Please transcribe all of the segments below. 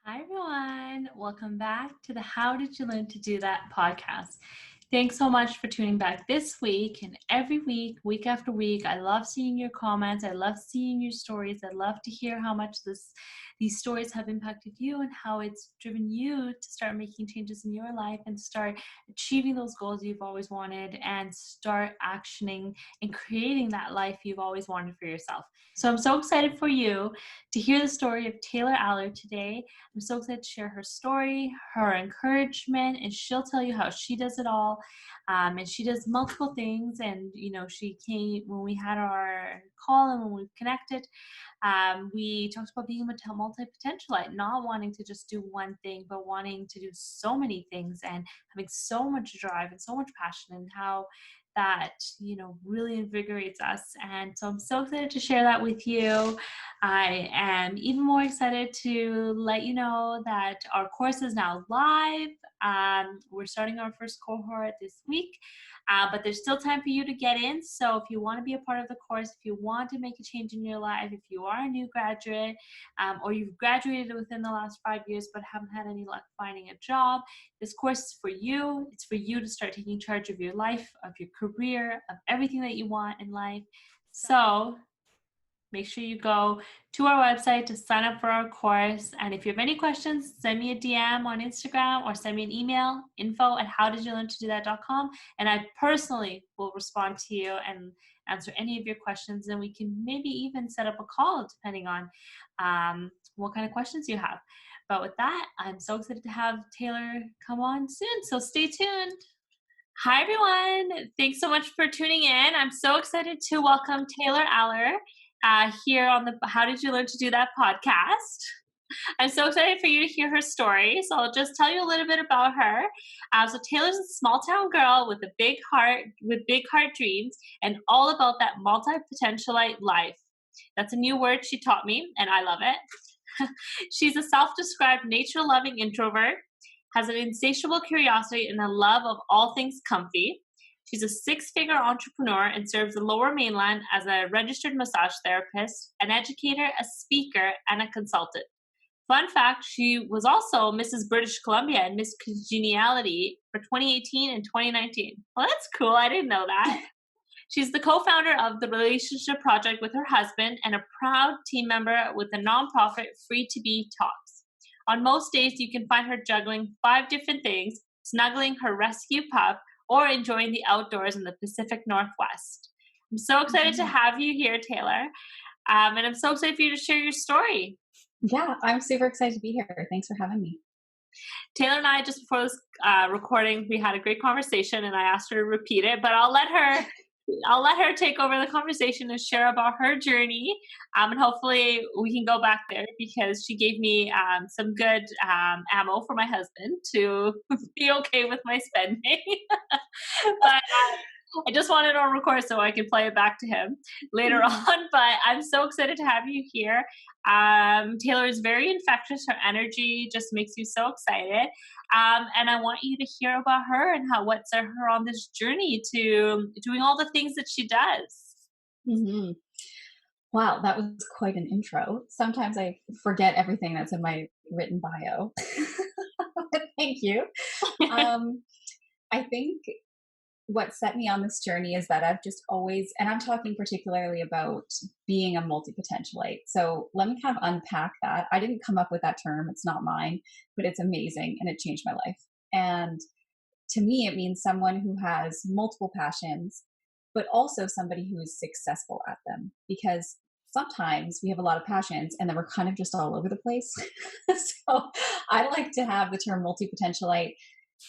Hi, everyone. Welcome back to the How Did You Learn to Do That podcast. Thanks so much for tuning back this week and every week, week after week. I love seeing your comments. I love seeing your stories. I love to hear how much these stories have impacted you and how it's driven you to start making changes in your life and start achieving those goals you've always wanted and start actioning and creating that life you've always wanted for yourself. So I'm so excited for you to hear the story of Taylor Aller today. I'm so excited to share her story, her encouragement, and she'll tell you how she does it all. And she does multiple things. And, she came when we had our call and when we connected, we talked about being a multi-potentialite, not wanting to just do one thing, but wanting to do so many things and having so much drive and so much passion, and how that really invigorates us. And so I'm so excited to share that with you. I am even more excited to let you know that our course is now live. We're starting our first cohort this week, but there's still time for you to get in. So if you want to be a part of the course, if you want to make a change in your life, if you are a new graduate, or you've graduated within the last 5 years but haven't had any luck finding a job, this course is for you. It's for you to start taking charge of your life, of your career, of everything that you want in life. So make sure you go to our website to sign up for our course. And if you have any questions, send me a DM on Instagram or send me an email, info@howdidyoulearntodo.com. And I personally will respond to you and answer any of your questions. And we can maybe even set up a call depending on what kind of questions you have. But with that, I'm so excited to have Taylor come on soon. So stay tuned. Hi, everyone. Thanks so much for tuning in. I'm so excited to welcome Taylor Aller here on the How Did You Learn to Do That podcast. I'm so excited for you to hear her story. So I'll just tell you a little bit about her. So Taylor's a small town girl with a big heart dreams, and all about that multi-potentialite life. That's a new word she taught me, and I love it. She's a self-described nature-loving introvert, has an insatiable curiosity and a love of all things comfy. She's a six-figure entrepreneur and serves the Lower Mainland as a registered massage therapist, an educator, a speaker, and a consultant. Fun fact, she was also Mrs. British Columbia and Miss Congeniality for 2018 and 2019. Well, that's cool. I didn't know that. She's the co-founder of the Relationship Project with her husband and a proud team member with the nonprofit Free to Be Talks. On most days, you can find her juggling 5 different things, snuggling her rescue pup, or enjoying the outdoors in the Pacific Northwest. I'm so excited to have you here, Taylor. And I'm so excited for you to share your story. Yeah, I'm super excited to be here. Thanks for having me. Taylor and I, just before this recording, we had a great conversation, and I asked her to repeat it, but I'll let her take over the conversation and share about her journey. And hopefully we can go back there because she gave me some good ammo for my husband to be okay with my spending. But I just wanted on record so I can play it back to him later on. But I'm so excited to have you here. Taylor is very infectious. Her energy just makes you so excited. And I want you to hear about her and what set her on this journey to doing all the things that she does. Mm-hmm. Wow, that was quite an intro. Sometimes I forget everything that's in my written bio. Thank you. I think what set me on this journey is that I've just always, and I'm talking particularly about being a multi-potentialite. So let me kind of unpack that. I didn't come up with that term. It's not mine, but it's amazing and it changed my life. And to me, it means someone who has multiple passions, but also somebody who is successful at them. Because sometimes we have a lot of passions and then we're kind of just all over the place. So I like to have the term multi-potentialite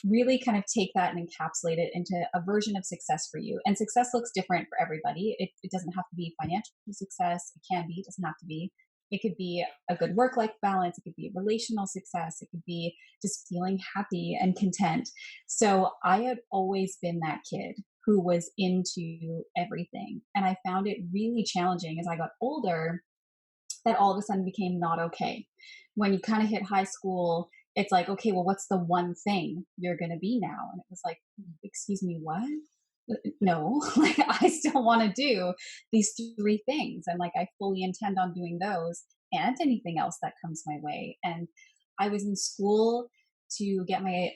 really kind of take that and encapsulate it into a version of success for you. And success looks different for everybody. It doesn't have to be financial success. It can be, it doesn't have to be. It could be a good work-life balance. It could be relational success. It could be just feeling happy and content. So I had always been that kid who was into everything. And I found it really challenging as I got older that all of a sudden became not okay. When you kind of hit high school, it's like, okay, well, what's the one thing you're going to be now? And it was like, excuse me, what? No, like I still want to do these 3 things. And like, I fully intend on doing those and anything else that comes my way. And I was in school to get my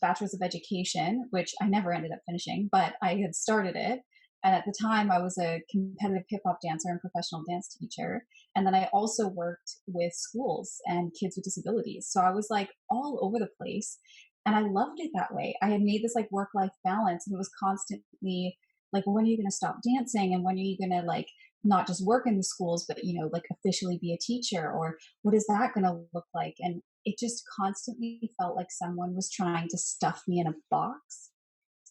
bachelor's of education, which I never ended up finishing, but I had started it. And at the time, I was a competitive hip hop dancer and professional dance teacher. And then I also worked with schools and kids with disabilities. So I was like all over the place. And I loved it that way. I had made this like work life balance, and it was constantly like, well, when are you going to stop dancing? And when are you going to like not just work in the schools, but, you know, like officially be a teacher? Or what is that going to look like? And it just constantly felt like someone was trying to stuff me in a box,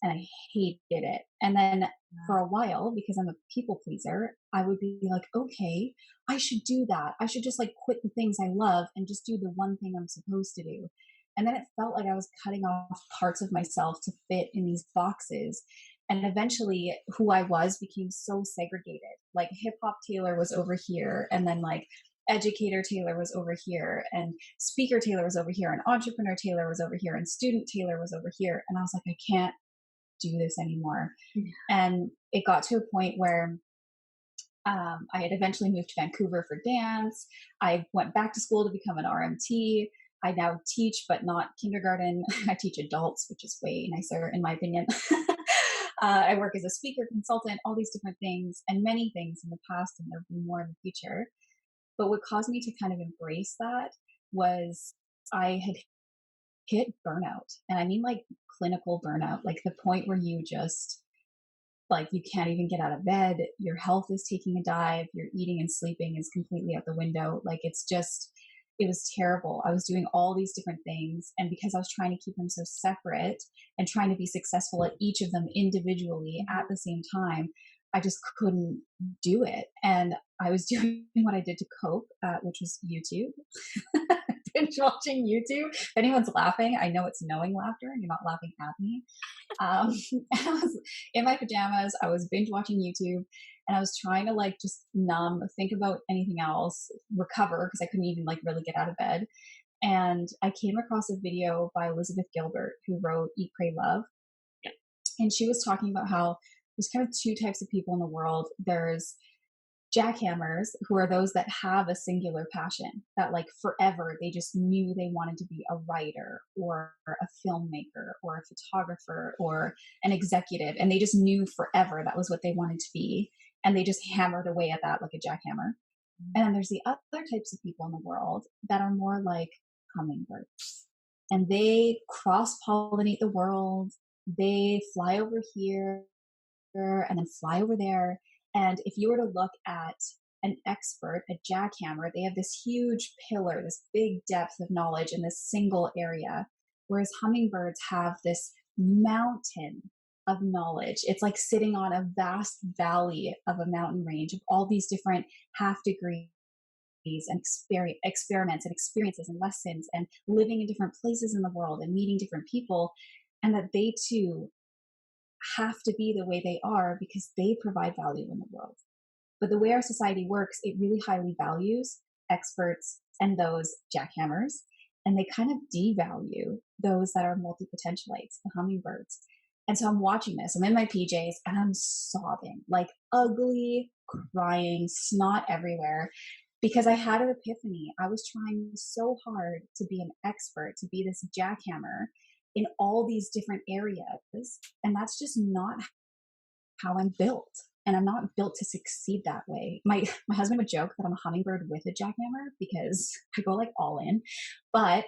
and I hated it. And then for a while, because I'm a people pleaser, I would be like, okay, I should do that. I should just like quit the things I love and just do the one thing I'm supposed to do. And then it felt like I was cutting off parts of myself to fit in these boxes. And eventually, who I was became so segregated. Like hip hop Taylor was over here, and then like educator Taylor was over here, and speaker Taylor was over here, and entrepreneur Taylor was over here, and student Taylor was over here. And I was like, I can't do this anymore. And it got to a point where I had eventually moved to Vancouver for dance. I went back to school to become an RMT. I now teach, but not kindergarten. I teach adults, which is way nicer in my opinion. I work as a speaker consultant, all these different things, and many things in the past, and there'll be more in the future. But what caused me to kind of embrace that was I had hit burnout. And I mean like clinical burnout, like the point where you just like you can't even get out of bed, your health is taking a dive, your eating and sleeping is completely out the window. Like it's just it was terrible. I was doing all these different things, and because I was trying to keep them so separate and trying to be successful at each of them individually at the same time, I just couldn't do it. And I was doing what I did to cope, which was YouTube. Binge watching YouTube. If anyone's laughing, I know it's knowing laughter and you're not laughing at me. I was in my pajamas, I was binge watching YouTube, and I was trying to like just numb, think about anything else, recover, because I couldn't even like really get out of bed. And I came across a video by Elizabeth Gilbert, who wrote Eat, Pray, Love. Yeah. And she was talking about how there's kind of two types of people in the world. There's jackhammers, who are those that have a singular passion, that like forever they just knew they wanted to be a writer or a filmmaker or a photographer or an executive, and they just knew forever that was what they wanted to be, and they just hammered away at that like a jackhammer. And then there's the other types of people in the world that are more like hummingbirds, and they cross pollinate the world. They fly over here and then fly over there. And if you were to look at an expert, a jackhammer, they have this huge pillar, this big depth of knowledge in this single area, whereas hummingbirds have this mountain of knowledge. It's like sitting on a vast valley of a mountain range of all these different half degrees and experiments and experiences and lessons and living in different places in the world and meeting different people, and that they too have to be the way they are because they provide value in the world. But the way our society works, it really highly values experts and those jackhammers, and they kind of devalue those that are multipotentialites, the hummingbirds. And so I'm watching this, I'm in my PJs and I'm sobbing, like ugly, crying, snot everywhere, because I had an epiphany. I was trying so hard to be an expert, to be this jackhammer in all these different areas. And that's just not how I'm built. And I'm not built to succeed that way. My husband would joke that I'm a hummingbird with a jackhammer because I go like all in. But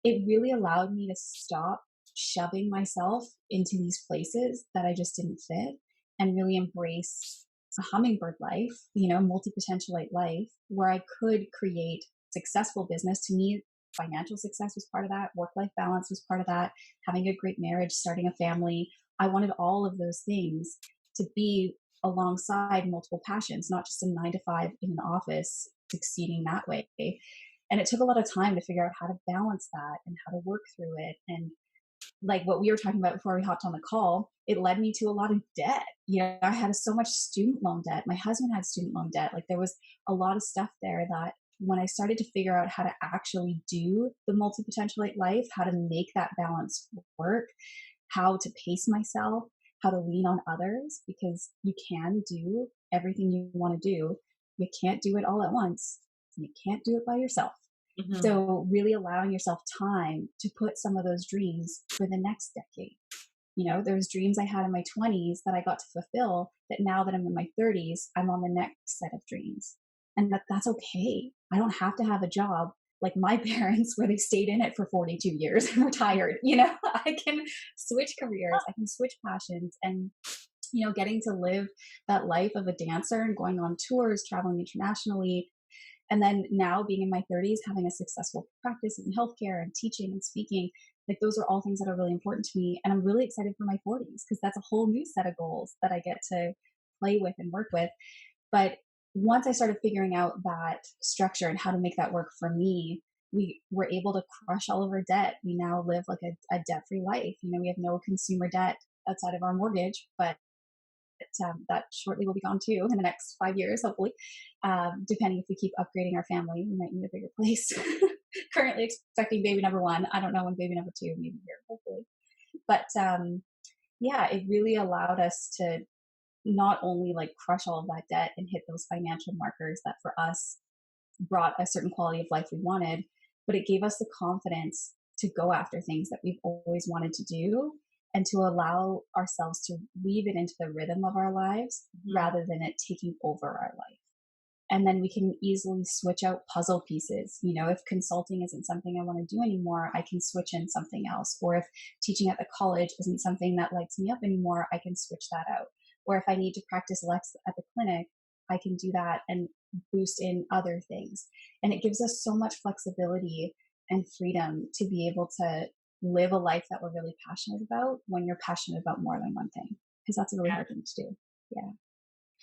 it really allowed me to stop shoving myself into these places that I just didn't fit, and really embrace a hummingbird life, you know, multi-potentialite life, where I could create successful business. To me, financial success was part of that. Work-life balance was part of that. Having a great marriage, starting a family. I wanted all of those things to be alongside multiple passions, not just a 9 to 5 in an office, succeeding that way. And it took a lot of time to figure out how to balance that and how to work through it. And like what we were talking about before we hopped on the call, it led me to a lot of debt. You know, I had so much student loan debt. My husband had student loan debt. Like there was a lot of stuff there that when I started to figure out how to actually do the multi-potentialite life, how to make that balance work, how to pace myself, how to lean on others, because you can do everything you want to do. You can't do it all at once. You can't do it by yourself. Mhm. So really allowing yourself time to put some of those dreams for the next decade. You know, there's dreams I had in my 20s that I got to fulfill that now that I'm in my 30s, I'm on the next set of dreams. And that's okay. I don't have to have a job like my parents where they stayed in it for 42 years and retired. You know, I can switch careers, I can switch passions, and getting to live that life of a dancer and going on tours, traveling internationally, and then now being in my 30s, having a successful practice in healthcare and teaching and speaking, like those are all things that are really important to me. And I'm really excited for my 40s because that's a whole new set of goals that I get to play with and work with. But once I started figuring out that structure and how to make that work for me, we were able to crush all of our debt. We now live like a debt free life. We have no consumer debt outside of our mortgage, but that shortly will be gone too in the next 5 years, hopefully. Depending if we keep upgrading our family, we might need a bigger place. Currently expecting baby number one. I don't know when baby number two may be here, hopefully. But yeah, it really allowed us to not only like crush all of that debt and hit those financial markers that for us brought a certain quality of life we wanted, but it gave us the confidence to go after things that we've always wanted to do and to allow ourselves to weave it into the rhythm of our lives rather than it taking over our life. And then we can easily switch out puzzle pieces. If consulting isn't something I want to do anymore, I can switch in something else. Or if teaching at the college isn't something that lights me up anymore, I can switch that out. Or if I need to practice Lex at the clinic, I can do that and boost in other things. And it gives us so much flexibility and freedom to be able to live a life that we're really passionate about when you're passionate about more than one thing, because that's a really hard thing to do. Yeah.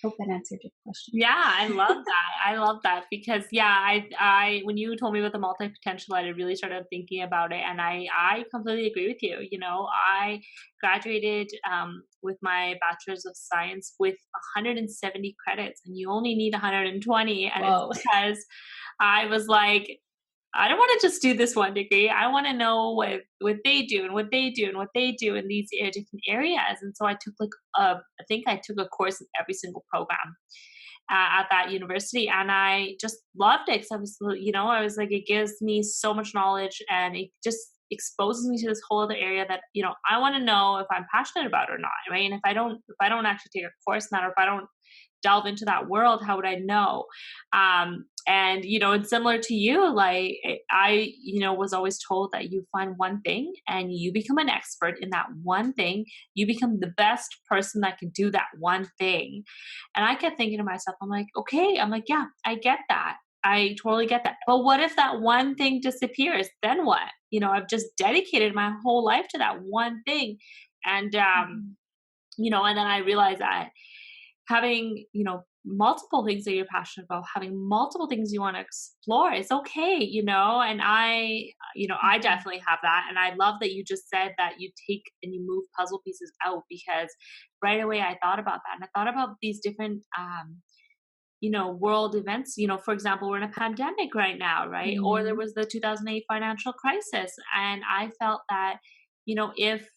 Hope that answered your question. Yeah, I love that. I love that because yeah, I when you told me about the multi-potentialite, I really started thinking about it, and I completely agree with you. I graduated with my bachelor's of science with 170 credits, and you only need 120, and it's Whoa. because I was like, I don't want to just do this one degree. I want to know what they do and what they do and what they do in these different areas. And so I took I think I took a course in every single program at that university, and I just loved it because I was like, it gives me so much knowledge, and it just exposes me to this whole other area that I want to know if I'm passionate about or not, right? And if I don't actually take a course in that, or if I don't delve into that world, how would I know? And it's similar to you. Like I was always told that you find one thing and you become an expert in that one thing. You become the best person that can do that one thing. And I kept thinking to myself, I'm like, okay, I'm like, yeah, I get that. I totally get that. But what if that one thing disappears? Then what? I've just dedicated my whole life to that one thing. And Mhm. and then I realized that having multiple things that you're passionate about, having multiple things you want to explore, it's okay. And I Mhm. definitely have that, and I love that you just said that you take and you move puzzle pieces out, because right away I thought about that, and I thought about these different world events. For example, we're in a pandemic right now, right? Or there Mhm. was the 2008 financial crisis. And I felt that, if,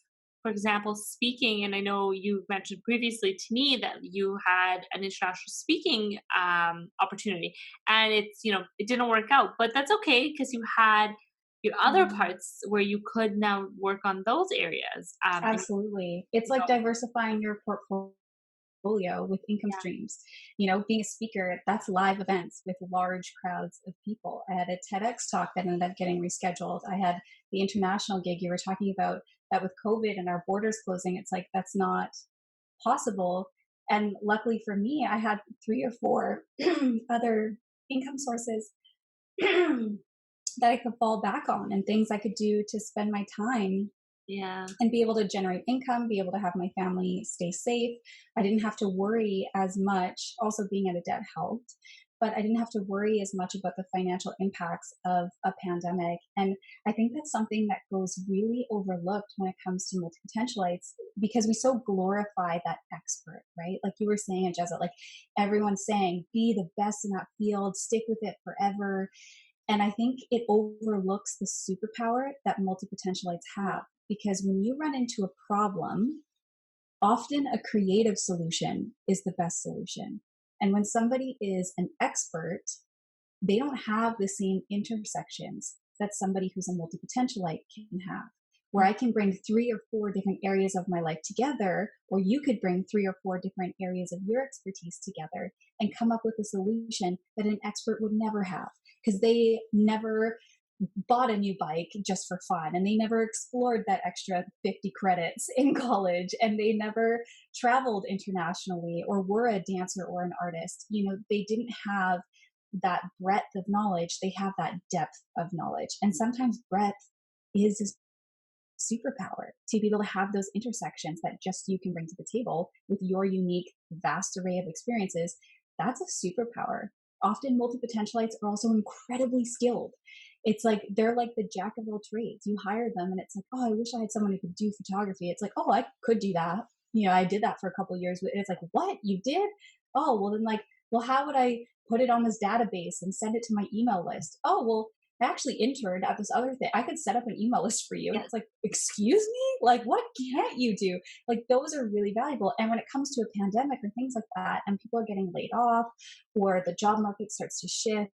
for example, speaking, and I know you mentioned previously to me that you had an international speaking opportunity, and it didn't work out, but that's okay because you had your other Mhm. parts where you could now work on those areas. And, Absolutely. It's like diversifying your portfolio with income yeah, streams. Being a speaker, that's live events with large crowds of people. I had a TEDx talk that ended up getting rescheduled. I had the international gig you were talking about, that with COVID and our borders closing, it's like that's not possible. And luckily for me, I had 3 or 4 other income sources that I could fall back on and things I could do to spend my time yeah, and be able to generate income, be able to have my family stay safe. I didn't have to worry as much. Also, being out of debt helped, but I didn't have to worry as much about the financial impacts of a pandemic. And I think that's something that goes really overlooked when it comes to multipotentialites, because we so glorify that expert, right? Like you were saying, Angeza, like everyone's saying, be the best in that field, stick with it forever. And I think it overlooks the superpower that multipotentialites have, because when you run into a problem, often a creative solution is the best solution. And when somebody is an expert, they don't have the same intersections that somebody who's a multipotentialite can have, where I can bring 3 or 4 different areas of my life together, or you could bring 3 or 4 different areas of your expertise together and come up with a solution that an expert would never have, because they never bought a new bike just for fun, and they never explored that extra 50 credits in college, and they never traveled internationally or were a dancer or an artist. They didn't have that breadth of knowledge. They have that depth of knowledge, and sometimes breadth is a superpower, to be able to have those intersections that just you can bring to the table with your unique vast array of experiences. That's a superpower. Often multi-potentialites are also incredibly skilled. It's like they're like the jack of all trades. You hire them and it's like, oh, I wish I had someone who could do photography. It's like, oh, I could do that. I did that for a couple of years. But it's like, what? You did? Oh, well then, like, well, how would I put it on this database and send it to my email list? Oh, well, I actually interned at this other thing. I could set up an email list for you. And it's like, excuse me? Like, what can't you do? Like, those are really valuable. And when it comes to a pandemic or things like that, and people are getting laid off, or the job market starts to shift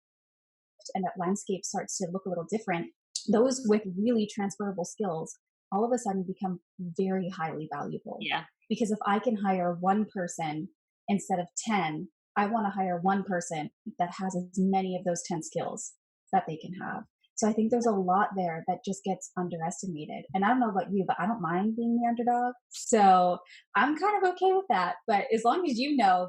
and that landscape starts to look a little different, those with really transferable skills all of a sudden become very highly valuable. Yeah. Because if I can hire one person instead of 10, I want to hire one person that has as many of those 10 skills that they can have. So I think there's a lot there that just gets underestimated. And I don't know about you, but I don't mind being the underdog. So I'm kind of okay with that. But as long as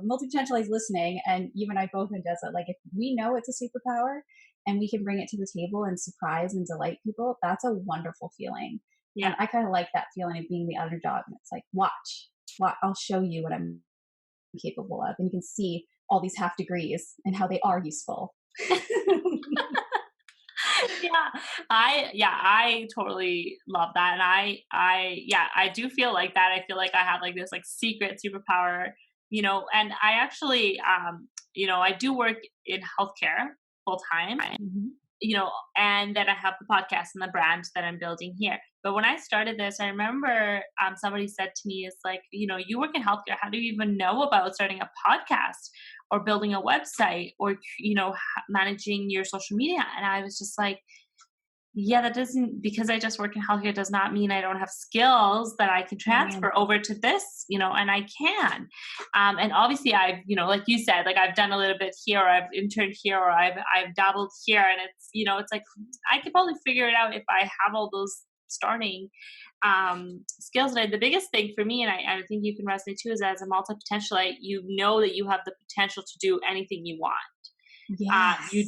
multi-potentialites listening, and you and I both, Angeza, like if we know it's a superpower and we can bring it to the table and surprise and delight people, that's a wonderful feeling. Yeah. And I kind of like that feeling of being the underdog. And it's like, watch, I'll show you what I'm capable of. And you can see all these half degrees and how they are useful. I totally love that. And I do feel like that. I feel like I have like this like secret superpower, and I actually, I do work in healthcare full time, and then I have the podcast and the brand that I'm building here. But when I started this, I remember somebody said to me, it's like, you work in healthcare. How do you even know about starting a podcast or building a website or, managing your social media? And I was just like, yeah, that doesn't, because I just work in healthcare does not mean I don't have skills that I can transfer over to this, and I can. And obviously I've, like you said, like I've done a little bit here, or I've interned here, or I've dabbled here, and it's, it's like, I could probably figure it out if I have all those starting skills. And the biggest thing for me, and I think you can resonate too, is as a multi-potentialite, you know that you have the potential to do anything you want. Yes. You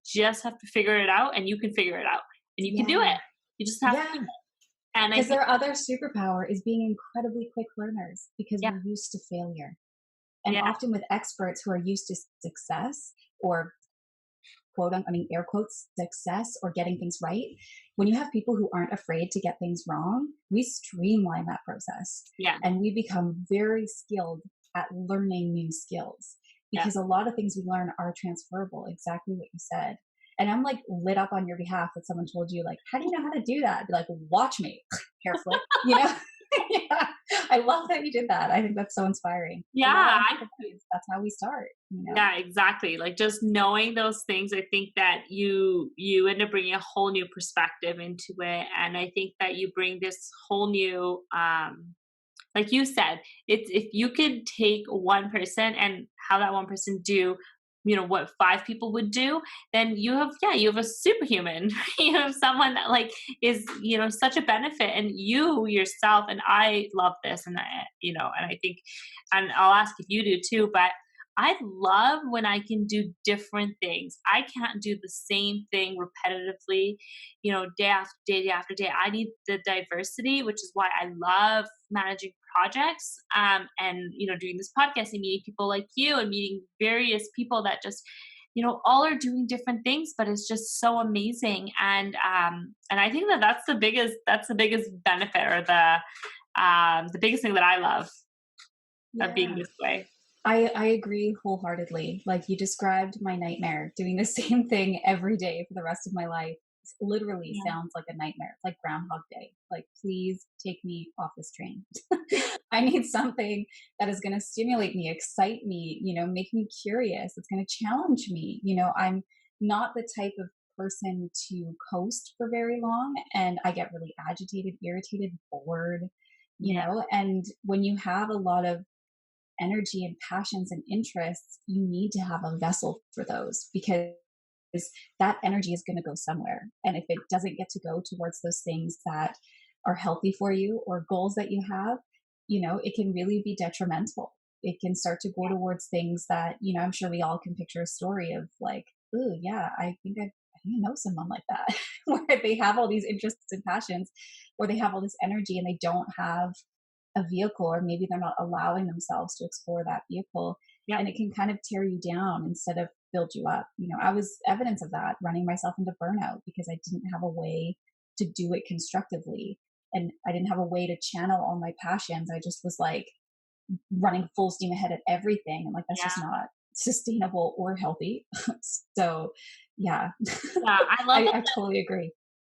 just have to figure it out, and you can figure it out, and you can do it. You just have to. And because their other superpower is being incredibly quick learners, because we're used to failure. And often with experts who are used to success, or air quotes, success, or getting things right, when you have people who aren't afraid to get things wrong, we streamline that process. Yeah. And we become very skilled at learning new skills, because a lot of things we learn are transferable, exactly what you said. And I'm like lit up on your behalf that someone told you, like, how do you know how to do that? I'd be like, watch me, hair flip, Yeah. I love that you did that. I think that's so inspiring. Yeah. That's how we start. Yeah, exactly. Like just knowing those things, I think that you end up bringing a whole new perspective into it. And I think that you bring this whole new, like you said, it's, if you could take one person and have that one person do, what 5 people would do, then you have a superhuman. You have someone that like is, such a benefit, and you yourself, and I love this. And and I think, and I'll ask if you do too, but I love when I can do different things. I can't do the same thing repetitively, day after day, day after day. I need the diversity, which is why I love managing projects, and, doing this podcast and meeting people like you and meeting various people that just, all are doing different things, but it's just so amazing. And I think that that's the biggest benefit, or the biggest thing that I love of being this way. I agree wholeheartedly. Like, you described my nightmare, doing the same thing every day for the rest of my life. It literally sounds like a nightmare. It's like Groundhog Day. Like, please take me off this train. I need something that is going to stimulate me, excite me, make me curious. It's going to challenge me. I'm not the type of person to coast for very long, and I get really agitated, irritated, bored, Yeah. and when you have a lot of energy and passions and interests, you need to have a vessel for those, because that energy is going to go somewhere. And if it doesn't get to go towards those things that are healthy for you or goals that you have, it can really be detrimental. It can start to go towards things that, I'm sure we all can picture a story of like, oh, yeah, I think I know someone like that, where they have all these interests and passions, where they have all this energy and they don't have a vehicle, or maybe they're not allowing themselves to explore that vehicle, Yep. and it can kind of tear you down instead of build you up. I was evidence of that, running myself into burnout because I didn't have a way to do it constructively, and I didn't have a way to channel all my passions. I just was like running full steam ahead at everything, and like that's just Yeah. not sustainable or healthy. So yeah. Yeah. I love I totally agree.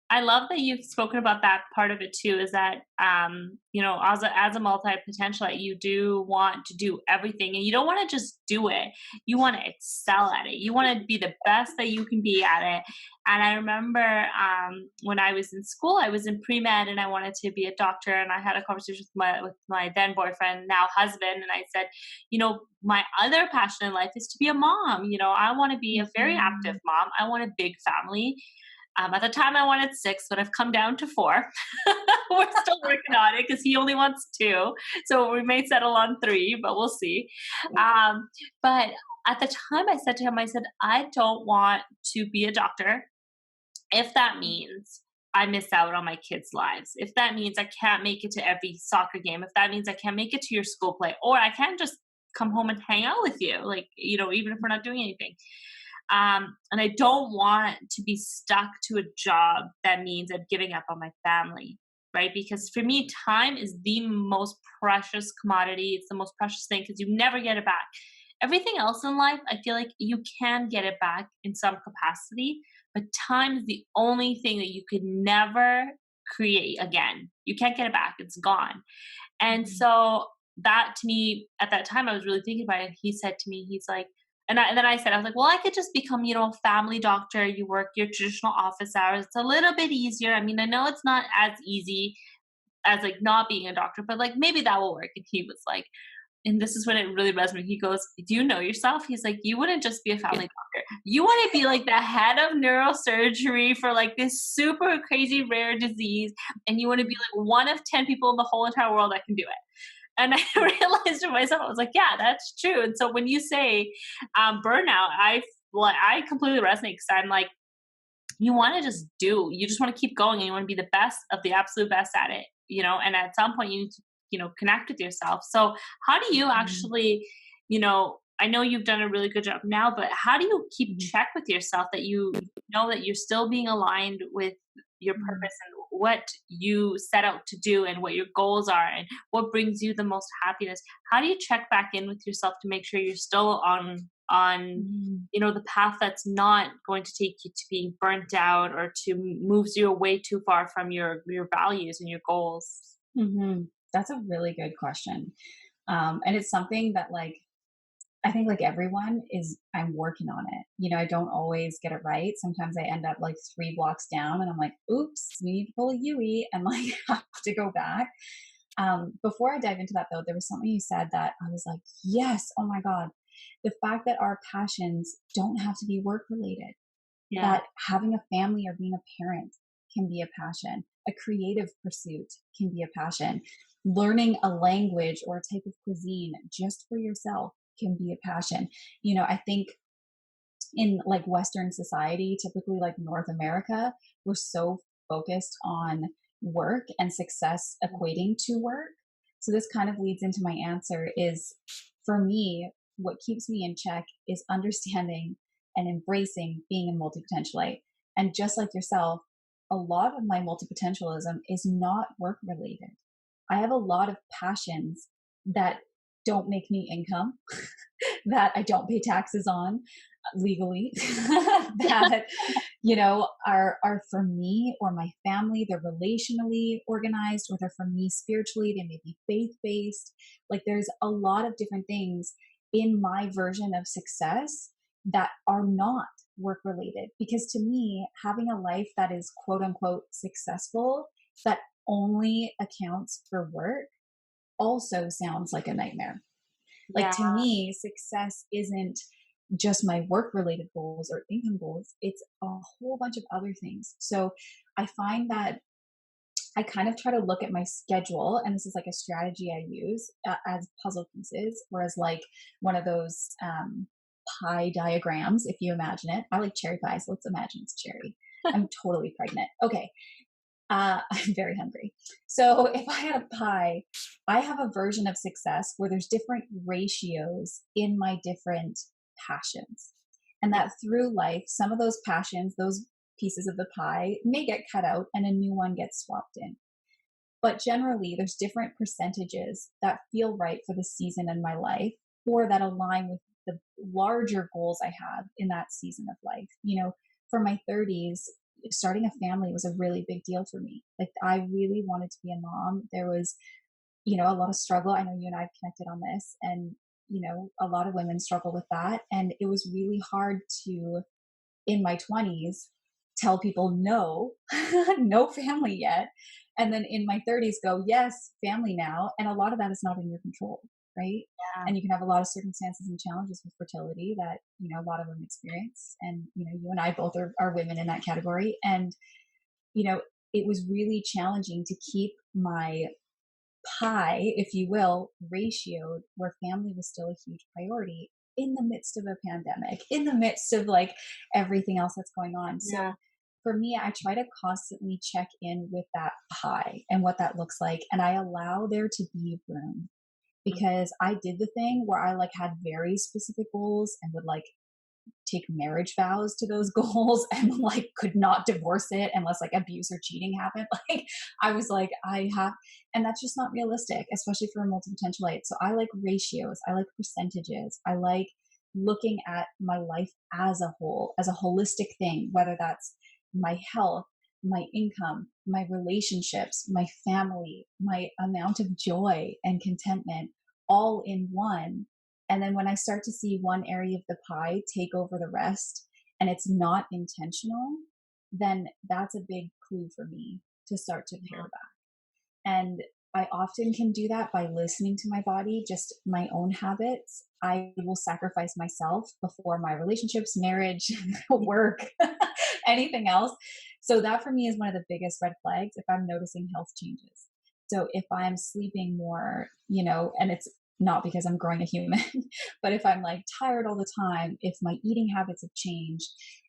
I love that you've spoken about that part of it too, is that, as a multi-potentialite, you do want to do everything and you don't want to just do it. You want to excel at it. You want to be the best that you can be at it. And I remember when I was in school, I was in pre-med and I wanted to be a doctor. And I had a conversation with my then boyfriend, now husband. And I said, my other passion in life is to be a mom. I want to be a very active Mhm. mom. I want a big family. At the time, I wanted 6, but I've come down to 4. We're still working on it because he only wants 2, so we may settle on 3, but we'll see. But at the time, I said to him, I said, "I don't want to be a doctor if that means I miss out on my kids' lives, if that means I can't make it to every soccer game, if that means I can't make it to your school play, or I can't just come home and hang out with you, like, even if we're not doing anything." And I don't want to be stuck to a job that means I'm giving up on my family, right? Because for me, time is the most precious commodity. It's the most precious thing because you never get it back. Everything else in life, I feel like you can get it back in some capacity, but time is the only thing that you could never create again. You can't get it back, it's gone. And Mhm. so that to me, at that time, I was really thinking about it. He said to me, he's like, and then I said, I was like, well, I could just become, a family doctor. You work your traditional office hours. It's a little bit easier. I mean, I know it's not as easy as like not being a doctor, but like maybe that will work. And he was like, and this is when it really resonated. He goes, "Do you know yourself?" He's like, "You wouldn't just be a family doctor. You want to be like the head of neurosurgery for like this super crazy rare disease, and you want to be like one of 10 people in the whole entire world that can do it." And I realized to myself, I was like, "Yeah, that's true." And so when you say burnout, I completely resonate because I'm like, you want to just do, you just want to keep going and you want to be the best of the absolute best at it, and at some point you need to, connect with yourself. So how do you Mhm. actually, I know you've done a really good job now, but how do you keep Mhm. check with yourself that you know that you're still being aligned with your Mhm. purpose and what you set out to do and what your goals are and what brings you the most happiness? How do you check back in with yourself to make sure you're still on Mhm. the path that's not going to take you to being burnt out or to moves you away too far from your values and your goals? Mhm. That's a really good question. And it's something that like I think like everyone is I'm working on it. I don't always get it right. Sometimes I end up like 3 blocks down and I'm like, oops, we need to pull a Yui and like have to go back. Before I dive into that though, there was something you said that I was like, yes, oh my God. The fact that our passions don't have to be work related, Yeah. that having a family or being a parent can be a passion, a creative pursuit can be a passion, learning a language or a type of cuisine just for yourself can be a passion. I think in like Western society, typically like North America, we're so focused on work and success equating to work. So this kind of leads into my answer is, for me, what keeps me in check is understanding and embracing being a multipotentialite. And just like yourself, a lot of my multipotentialism is not work related. I have a lot of passions that don't make me income, that I don't pay taxes on. legally that are for me or my family. They're relationally organized, or they're for me spiritually. They may be faith based. Like there's a lot of different things in my version of success that are not work related, because to me, having a life that is quote unquote successful that only accounts for work also sounds like a nightmare. Like Yeah. to me, success isn't just my work related goals or income goals, it's a whole bunch of other things. So I find that I kind of try to look at my schedule, and this is like a strategy I use as puzzle pieces, whereas like one of those pie diagrams, if you imagine it. I like cherry pie, so let's imagine it's cherry. I'm totally pregnant. Okay. I'm very hungry. So if I had a pie, I have a version of success where there's different ratios in my different passions. And that through life, some of those passions, those pieces of the pie may get cut out and a new one gets swapped in. But generally, there's different percentages that feel right for the season in my life or that align with the larger goals I have in that season of life. For my 30s, starting a family was a really big deal for me. Like, I really wanted to be a mom. There was, a lot of struggle. I know you and I have connected on this, and, a lot of women struggle with that. And it was really hard to, in my 20s, tell people no, no family yet. And then in my 30s go, yes, family now. And a lot of that is not in your control, right? Yeah. And you can have a lot of circumstances and challenges with fertility that, a lot of women experience. And, you and I both are women in that category. And, it was really challenging to keep my pie, if you will, ratioed where family was still a huge priority in the midst of a pandemic, in the midst of like everything else that's going on. So Yeah. for me, I try to constantly check in with that pie and what that looks like. And I allow there to be room, because I did the thing where I like had very specific goals and would like take marriage vows to those goals and like could not divorce it unless like abuse or cheating happened. Like I was like, and that's just not realistic, especially for a multipotentialite. So I like ratios, I like percentages, I like looking at my life as a whole, as a holistic thing, whether that's my health, my income, my relationships, my family, my amount of joy and contentment, all in one. And then when I start to see one area of the pie take over the rest and it's not intentional, then that's a big clue for me to start to pare back. And I often can do that by listening to my body, just my own habits. I will sacrifice myself before my relationships, marriage, work, anything else. So that for me is one of the biggest red flags if I'm noticing health changes. So if I'm sleeping more, and it's not because I'm growing a human, but if I'm like tired all the time, if my eating habits have changed,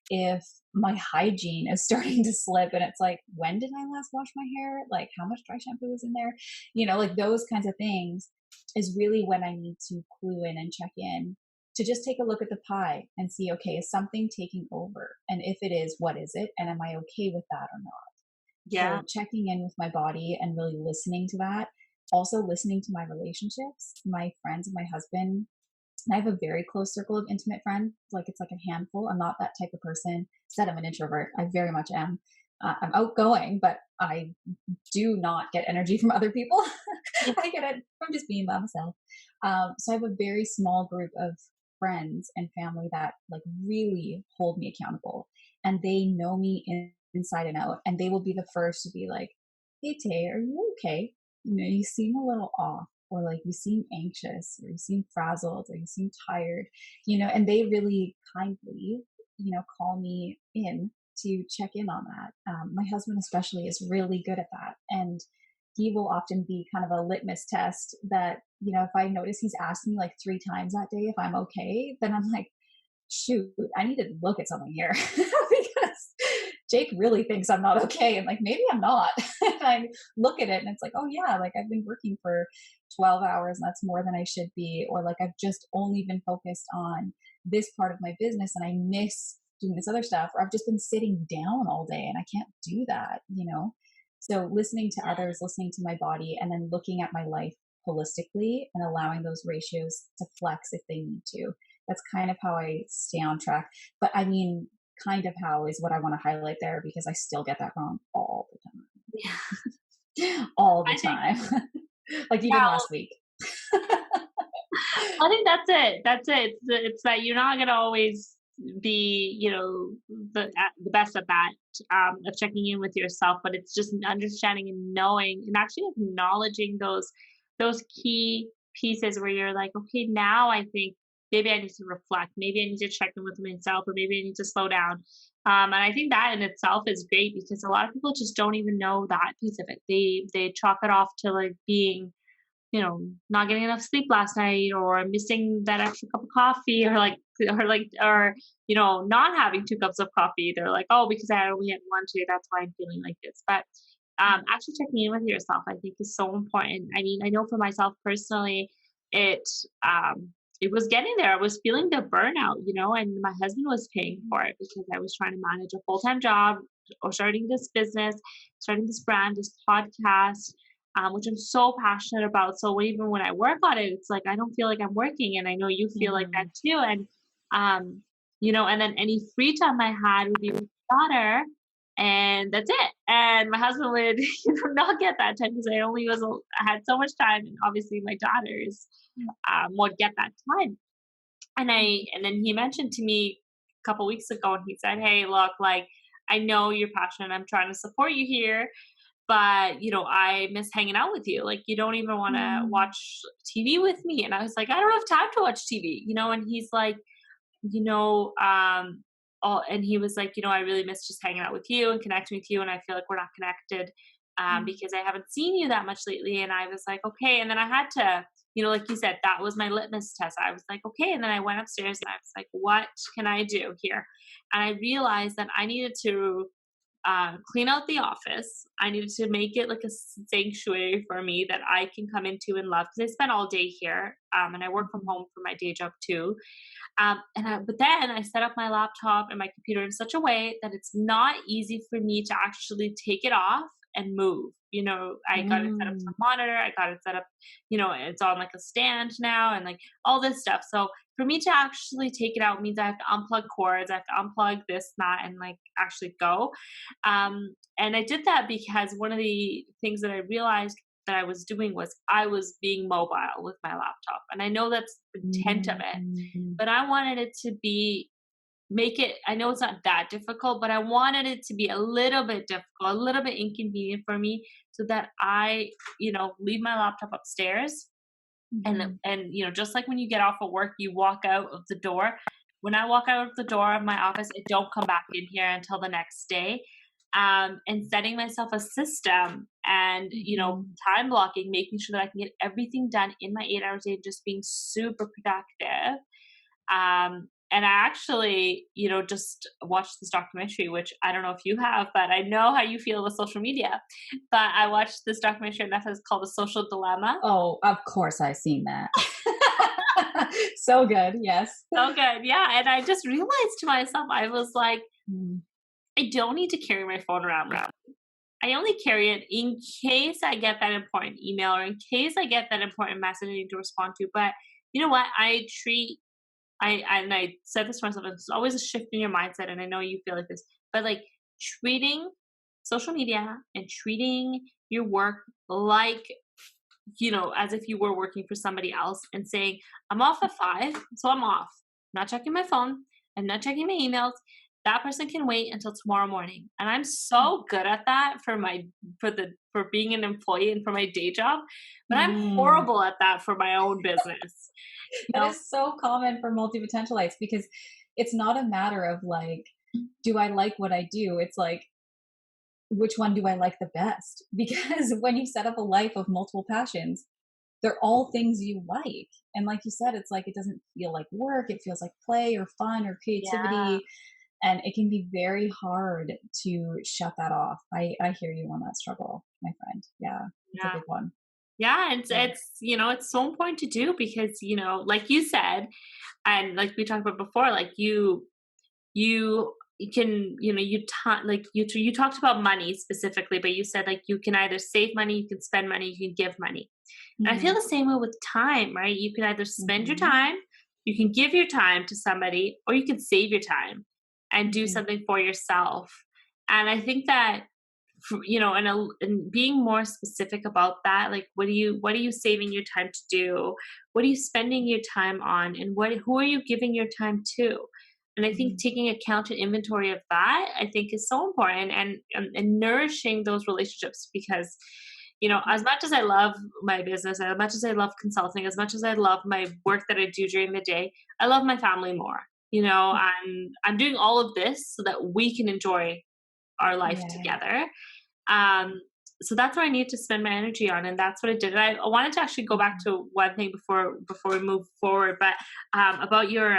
if my hygiene is starting to slip and it's like, when did I last wash my hair? Like, how much dry shampoo was in there? Like those kinds of things is really when I need to clue in and check in to just take a look at the pie and see, okay, is something taking over? And if it is, what is it? And am I okay with that or not? Yeah. So checking in with my body and really listening to that. Also listening to my relationships, my friends and my husband. I have a very close circle of intimate friends. Like it's like a handful. I'm not that type of person. Said I'm an introvert. I very much am. I'm outgoing, but I do not get energy from other people. Yeah. I get it from just being by myself. So I have a very small group of friends and family that like really hold me accountable, and they know me inside and out, and they will be the first to be like, "Hey Tay, are you okay? You seem a little off." Or like you seem anxious, or you seem frazzled, or you seem tired, and they really kindly, call me in to check in on that. My husband especially is really good at that. And he will often be kind of a litmus test that, if I notice he's asked me like 3 times that day if I'm okay, then I'm like, shoot, I need to look at something here because Jake really thinks I'm not okay. And like, maybe I'm not. And I look at it and it's like, oh yeah, like I've been working for 12 hours and that's more than I should be. Or like, I've just only been focused on this part of my business and I miss doing this other stuff. Or I've just been sitting down all day and I can't do that. So listening to others, listening to my body, and then looking at my life holistically and allowing those ratios to flex if they need to. That's kind of how I stay on track. But I mean, kind of how is what I want to highlight there because I still get that wrong all the Yeah. time. All the I think, time. Like even yeah, last week. I think that's it. That's it. It's that you're not gonna always be, the best at that, of checking in with yourself, but it's just understanding and knowing and actually acknowledging those key pieces where you're like, okay, now I think maybe I need to reflect, maybe I need to check in with myself, or maybe I need to slow down. And I think that in itself is great because a lot of people just don't even know that piece of it. They chalk it off to like being, not getting enough sleep last night or missing that extra cup of coffee or not having 2 cups of coffee. They're like, oh, because I only had one today, that's why I'm feeling like this. But actually checking in with yourself, I think is so important. I mean, I know for myself personally, it, um, it was getting there. I was feeling the burnout, and my husband was paying for it because I was trying to manage a full-time job or starting this business, starting this brand, this podcast, which I'm so passionate about. So even when I work on it, it's like I don't feel like I'm working, and I know you feel like that Mhm. too. And and then any free time I had would be with my daughter, and that's it. And my husband would not get that time because I had so much time, and obviously my daughters would get that time. And then he mentioned to me a couple weeks ago, and he said, "Hey, look, like I know you're passionate. I'm trying to support you here, but I miss hanging out with you. Like you don't even want to Mm. watch TV with me." And I was like, "I don't have time to watch TV," and he's like, you know, um, and he was like, "I really miss just hanging out with you and connecting with you. And I feel like we're not connected, Mm. because I haven't seen you that much lately." And I was like, okay. And then I had to, like you said, that was my litmus test. I was like, okay. And then I went upstairs and I was like, what can I do here? And I realized that I needed to clean out the office. I needed to make it like a sanctuary for me that I can come into and love because I spend all day here, and I work from Mhm. home for my day job too. But then I set up my laptop and my computer in such a way that it's not easy for me to actually take it off and move. I got it set up to Mm. the monitor. I got it set up, it's on like a stand now and like all this stuff. So for me to actually take it out means I have to unplug cords, I have to unplug this, that, and like actually go. And I did that because one of the things that I realized that I was doing was I was being mobile with my laptop. And I know that's the intent of it, Mm. but I wanted it to make it, I know it's not that difficult, but I wanted it to be a little bit difficult, a little bit inconvenient for me so that I, leave my laptop upstairs Mhm. just like when you get off of work, you walk out of the door. When I walk out of the door of my office, I don't come back in here until the next day. And setting myself a system and Mhm. time blocking, making sure that I can get everything done in my 8 hours a day, just being super productive. And I actually, just watched this documentary, which I don't know if you have, but I know how you feel with social media. But I watched this documentary on Netflix called The Social Dilemma. Oh, of course I've seen that. So good, yes. So good. Yeah. And I just realized to myself, I was like, Mm. I don't need to carry my phone around with me. I only carry it in case I get that important email or in case I get that important message I need to respond to. But you know what? I said this to myself, it's always a shift in your mindset. And I know you feel like this, but like treating social media and treating your work like, as if you were working for somebody else and saying, I'm off at 5, so I'm off. I'm not checking my phone. I'm not checking my emails. That person can wait until tomorrow morning. And I'm so good at that for being an employee and for my day job, but I'm Mm. horrible at that for my own business. You That know, is so common for multi-potentialites because it's not a matter of like, do I like what I do? It's like, which one do I like the best? Because when you set up a life of multiple passions, they're all things you like. And like you said, it's like it doesn't feel like work, it feels like play or fun or yeah, creativity. And it can be very hard to shut that off. I hear you on that struggle, my friend. Yeah, it's a yeah. big one. Yeah, it's Yeah. it's so important to do because, like you said, and like we talked about before, like you can, like you talked about money specifically, but you said like you can either save money, you can spend money, you can give money. And I feel Hmm. the same way with time, right? You can either spend your Hmm. time, You can give your time to somebody, or you can save your time and do Mhm. something for yourself. And I think that, and being more specific about that, like what are you saving your time to do? What are you spending your time on? And who are you giving your time to? And I think Mhm. taking account and inventory of that, I think, is so important, and nourishing those relationships, because, as much as I love my business, as much as I love consulting, as much as I love my work that I do during the day, I love my family more. I'm doing all of this so that we can enjoy our life Yeah. together. Um, so that's what I need to spend my energy on, and that's what I did. And I wanted to actually go back Mhm. to one thing before we move forward, but about your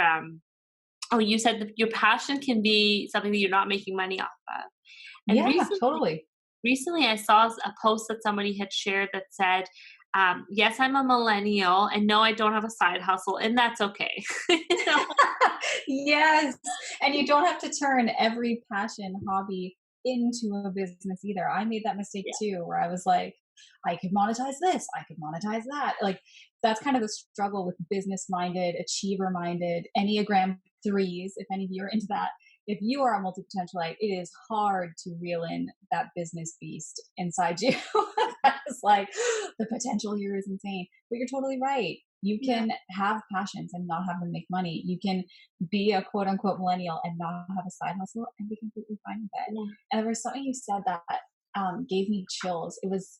oh, you said that your passion can be something that you're not making money off of. And Yeah, totally. recently I saw a post that somebody had shared that said, "Yes, I'm a millennial, and no, I don't have a side hustle, and that's okay." You know? Yes, and you don't have to turn every passion, hobby into a business either. I made that mistake Yeah, too, where I was like, I could monetize this, I could monetize that. Like, that's kind of the struggle with business minded, achiever minded, Enneagram threes, if any of you are into that. If you are a multi potentialite, it is hard to reel in that business beast inside you. It's like the potential here is insane. But you're totally right. You yeah, can have passions and not have them make money. You can be a quote unquote millennial and not have a side hustle and be completely fine with it. yeah, And there was something you said that gave me chills. It was,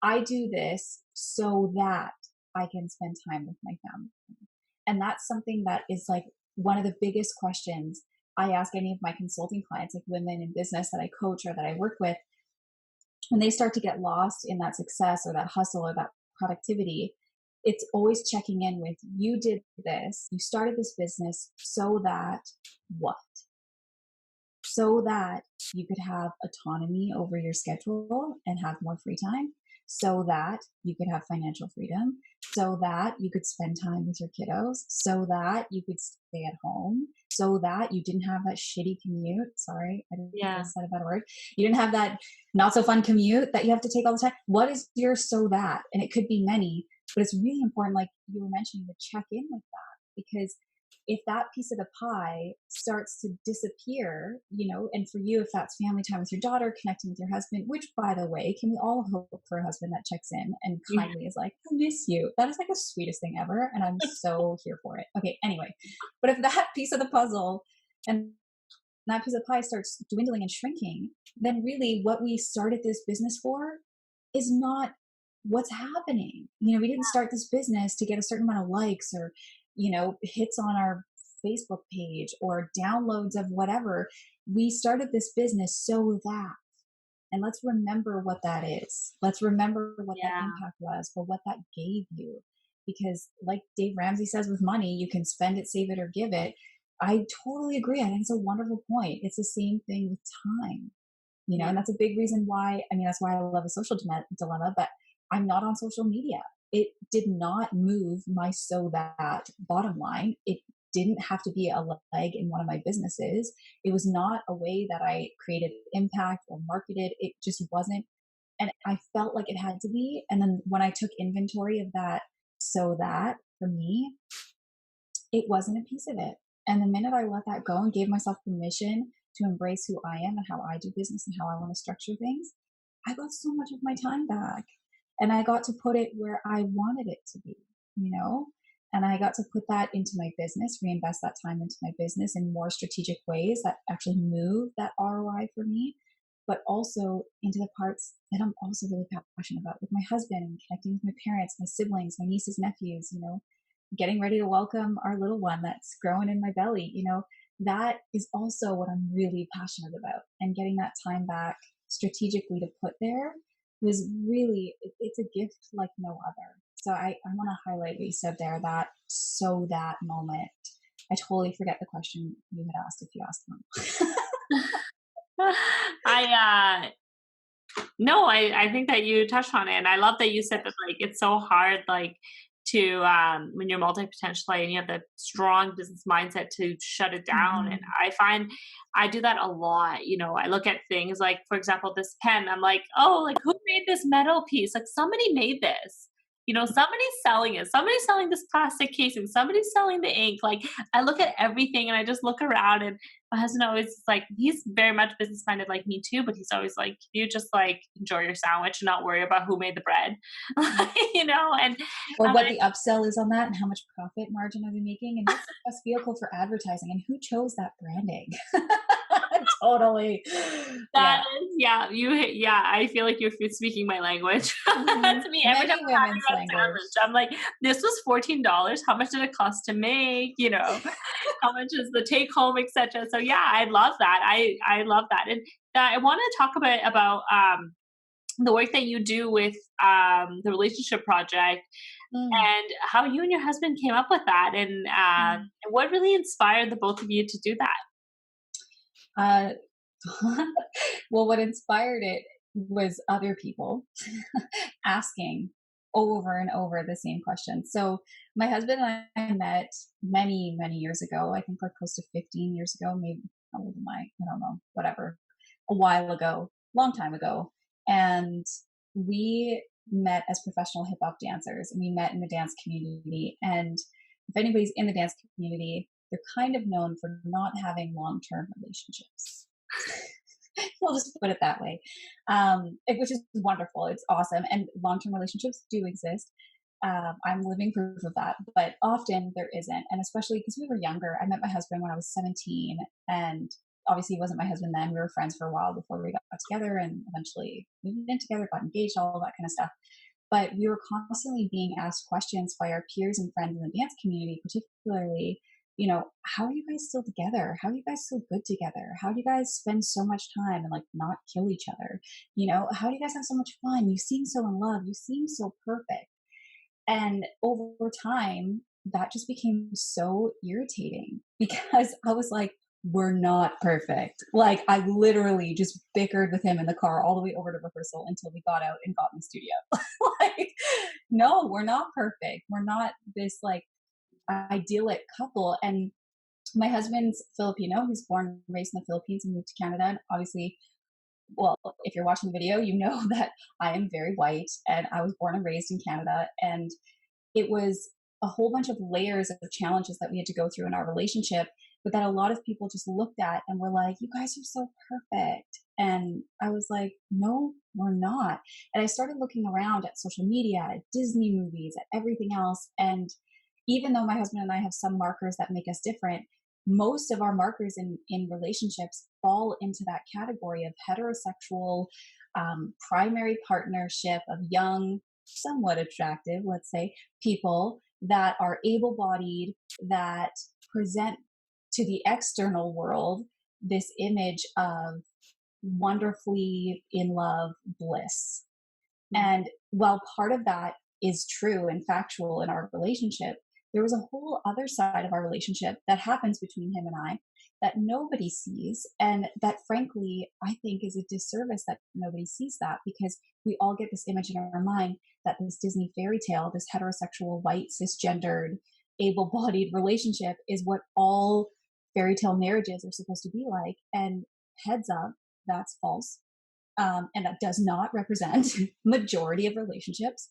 I do this so that I can spend time with my family. And that's something that is like one of the biggest questions I ask any of my consulting clients, like women in business that I coach or that I work with, when they start to get lost in that success or that hustle or that productivity. It's always checking in with, you did this, you started this business so that what? So that you could have autonomy over your schedule and have more free time, so that you could have financial freedom, so that you could spend time with your kiddos, so that you could stay at home, so that you didn't have that shitty commute. Sorry, I yeah, just said a bad word. You didn't have that not so fun commute that you have to take all the time. What is your so that? And it could be many, but it's really important, like you were mentioning, to check in with that, because if that piece of the pie starts to disappear, and for you, if that's family time with your daughter, connecting with your husband, which by the way, can we all hope for a husband that checks in and yeah, kindly is like, I miss you? That is like the sweetest thing ever. And I'm so here for it. Okay, anyway, but if that piece of the puzzle and that piece of pie starts dwindling and shrinking, then really what we started this business for is not what's happening. We didn't start this business to get a certain amount of likes or, hits on our Facebook page or downloads of whatever. We started this business so that, and let's remember what that is. Let's remember what that yeah, impact was or what that gave you. Because, like Dave Ramsey says with money, you can spend it, save it, or give it. I totally agree. I think it's a wonderful point. It's the same thing with time, yeah, and that's a big reason why, that's why I love a social dilemma, but I'm not on social media. It did not move my so that bottom line. It didn't have to be a leg in one of my businesses. It was not a way that I created impact or marketed. It just wasn't. And I felt like it had to be. And then when I took inventory of that, so that for me, it wasn't a piece of it. And the minute I let that go and gave myself permission to embrace who I am and how I do business and how I want to structure things, I got so much of my time back. And I got to put it where I wanted it to be, you know? And I got to put that into my business, reinvest that time into my business in more strategic ways that actually move that ROI for me, but also into the parts that I'm also really passionate about with my husband and connecting with my parents, my siblings, my nieces, nephews, getting ready to welcome our little one that's growing in my belly. That is also what I'm really passionate about. And getting that time back strategically to put there was really, it's a gift like no other. So I want to highlight what you said there, that so that moment. I totally forget the question you had asked if you asked them. I no, I think that you touched on it, and I love that you said that, like, it's so hard, like, to, when you're multi-potentialite and you have that strong business mindset, to shut it down. And Mhm. I find I do that a lot. I look at things like, for example, this pen. I'm like, oh, like, who made this metal piece? Like, somebody made this. somebody's selling it. Somebody's selling this plastic casing. Somebody's selling the ink. Like, I look at everything and I just look around, and my husband always is like, he's very much business minded like me too, but he's always like, you just like enjoy your sandwich and not worry about who made the bread, and Or I'm what like, the upsell is on that and how much profit margin are they making and what's the best vehicle for advertising and who chose that branding. Totally. that Yeah. is, I feel like you're speaking my language. Hmm. To me, every time Many I'm having women's a language. sandwich, I'm like, this was $14. How much did it cost to make? How much is the take home, etc. So yeah, I love that. I love that, and I want to talk about the work that you do with the relationship project, Mm, and how you and your husband came up with that, and mm. what really inspired the both of you to do that. Uh, well, what inspired it was other people asking over and over the same question. So, my husband and I met many, many years ago. I think like close to 15 years ago, maybe. How old am I? I don't know, whatever. A while ago, long time ago. And we met as professional hip hop dancers, and we met in the dance community. And if anybody's in the dance community, they're kind of known for not having long term relationships. We'll just put it that way, which is wonderful. It's awesome. And long term relationships do exist. I'm living proof of that, but often there isn't. And especially because we were younger, I met my husband when I was 17, and obviously he wasn't my husband then. We were friends for a while before we got together and eventually moved in together, got engaged, all that kind of stuff. But we were constantly being asked questions by our peers and friends in the dance community, particularly, how are you guys still together? How are you guys so good together? How do you guys spend so much time and like not kill each other? How do you guys have so much fun? You seem so in love. You seem so perfect. And over time, that just became so irritating because I was like, we're not perfect. Like, I literally just bickered with him in the car all the way over to rehearsal until we got out and got in the studio. Like, no, we're not perfect. We're not this like idyllic couple. And my husband's Filipino. He's born and raised in the Philippines and moved to Canada. And obviously, well, if you're watching the video, you know that I am very white and I was born and raised in Canada. And it was a whole bunch of layers of challenges that we had to go through in our relationship, but that a lot of people just looked at and were like, you guys are so perfect. And I was like, no, we're not. And I started looking around at social media, at Disney movies, at everything else. And even though my husband and I have some markers that make us different, most of our markers in relationships fall into that category of heterosexual primary partnership of young, somewhat attractive, let's say, people that are able bodied, that present to the external world this image of wonderfully in love bliss. And while part of that is true and factual in our relationship, there was a whole other side of our relationship that happens between him and I that nobody sees. And that, frankly, I think is a disservice that nobody sees that because we all get this image in our mind that this Disney fairy tale, this heterosexual, white, cisgendered, able bodied relationship is what all fairy tale marriages are supposed to be like. And heads up, that's false. And that does not represent majority of relationships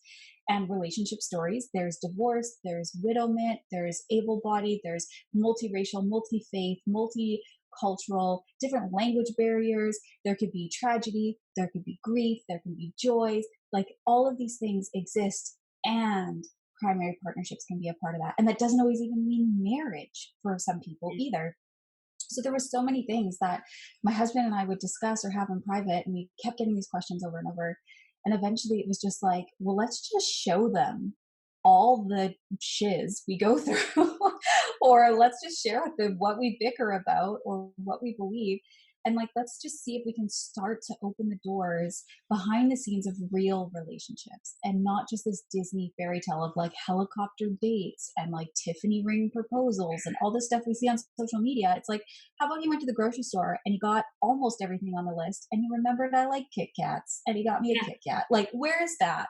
and relationship stories. There's divorce, there's widowment, there's able-bodied, there's multiracial, multi-faith, multicultural, different language barriers. There could be tragedy, there could be grief, there can be joys. Like all of these things exist, and primary partnerships can be a part of that. And that doesn't always even mean marriage for some people either. So there were so many things that my husband and I would discuss or have in private, and we kept getting these questions over and over. And eventually it was just like, well, let's just show them all the shiz we go through, or let's just share with them what we bicker about or what we believe. And like, let's just see if we can start to open the doors behind the scenes of real relationships and not just this Disney fairy tale of like helicopter dates and like Tiffany ring proposals and all this stuff we see on social media. It's like, how about you went to the grocery store and you got almost everything on the list and you remembered I like Kit Kats and he got me a Kit Kat? Like, where is that?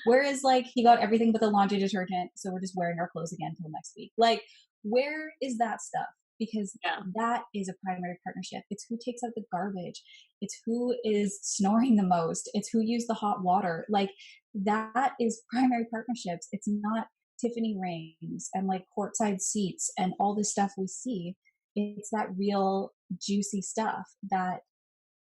Where is like, he got everything but the laundry detergent, so we're just wearing our clothes again until next week? Like, where is that stuff? Because that is a primary partnership. It's who takes out the garbage. It's who is snoring the most. It's who used the hot water. Like, that is primary partnerships. It's not Tiffany rings and like courtside seats and all this stuff we see. It's that real juicy stuff that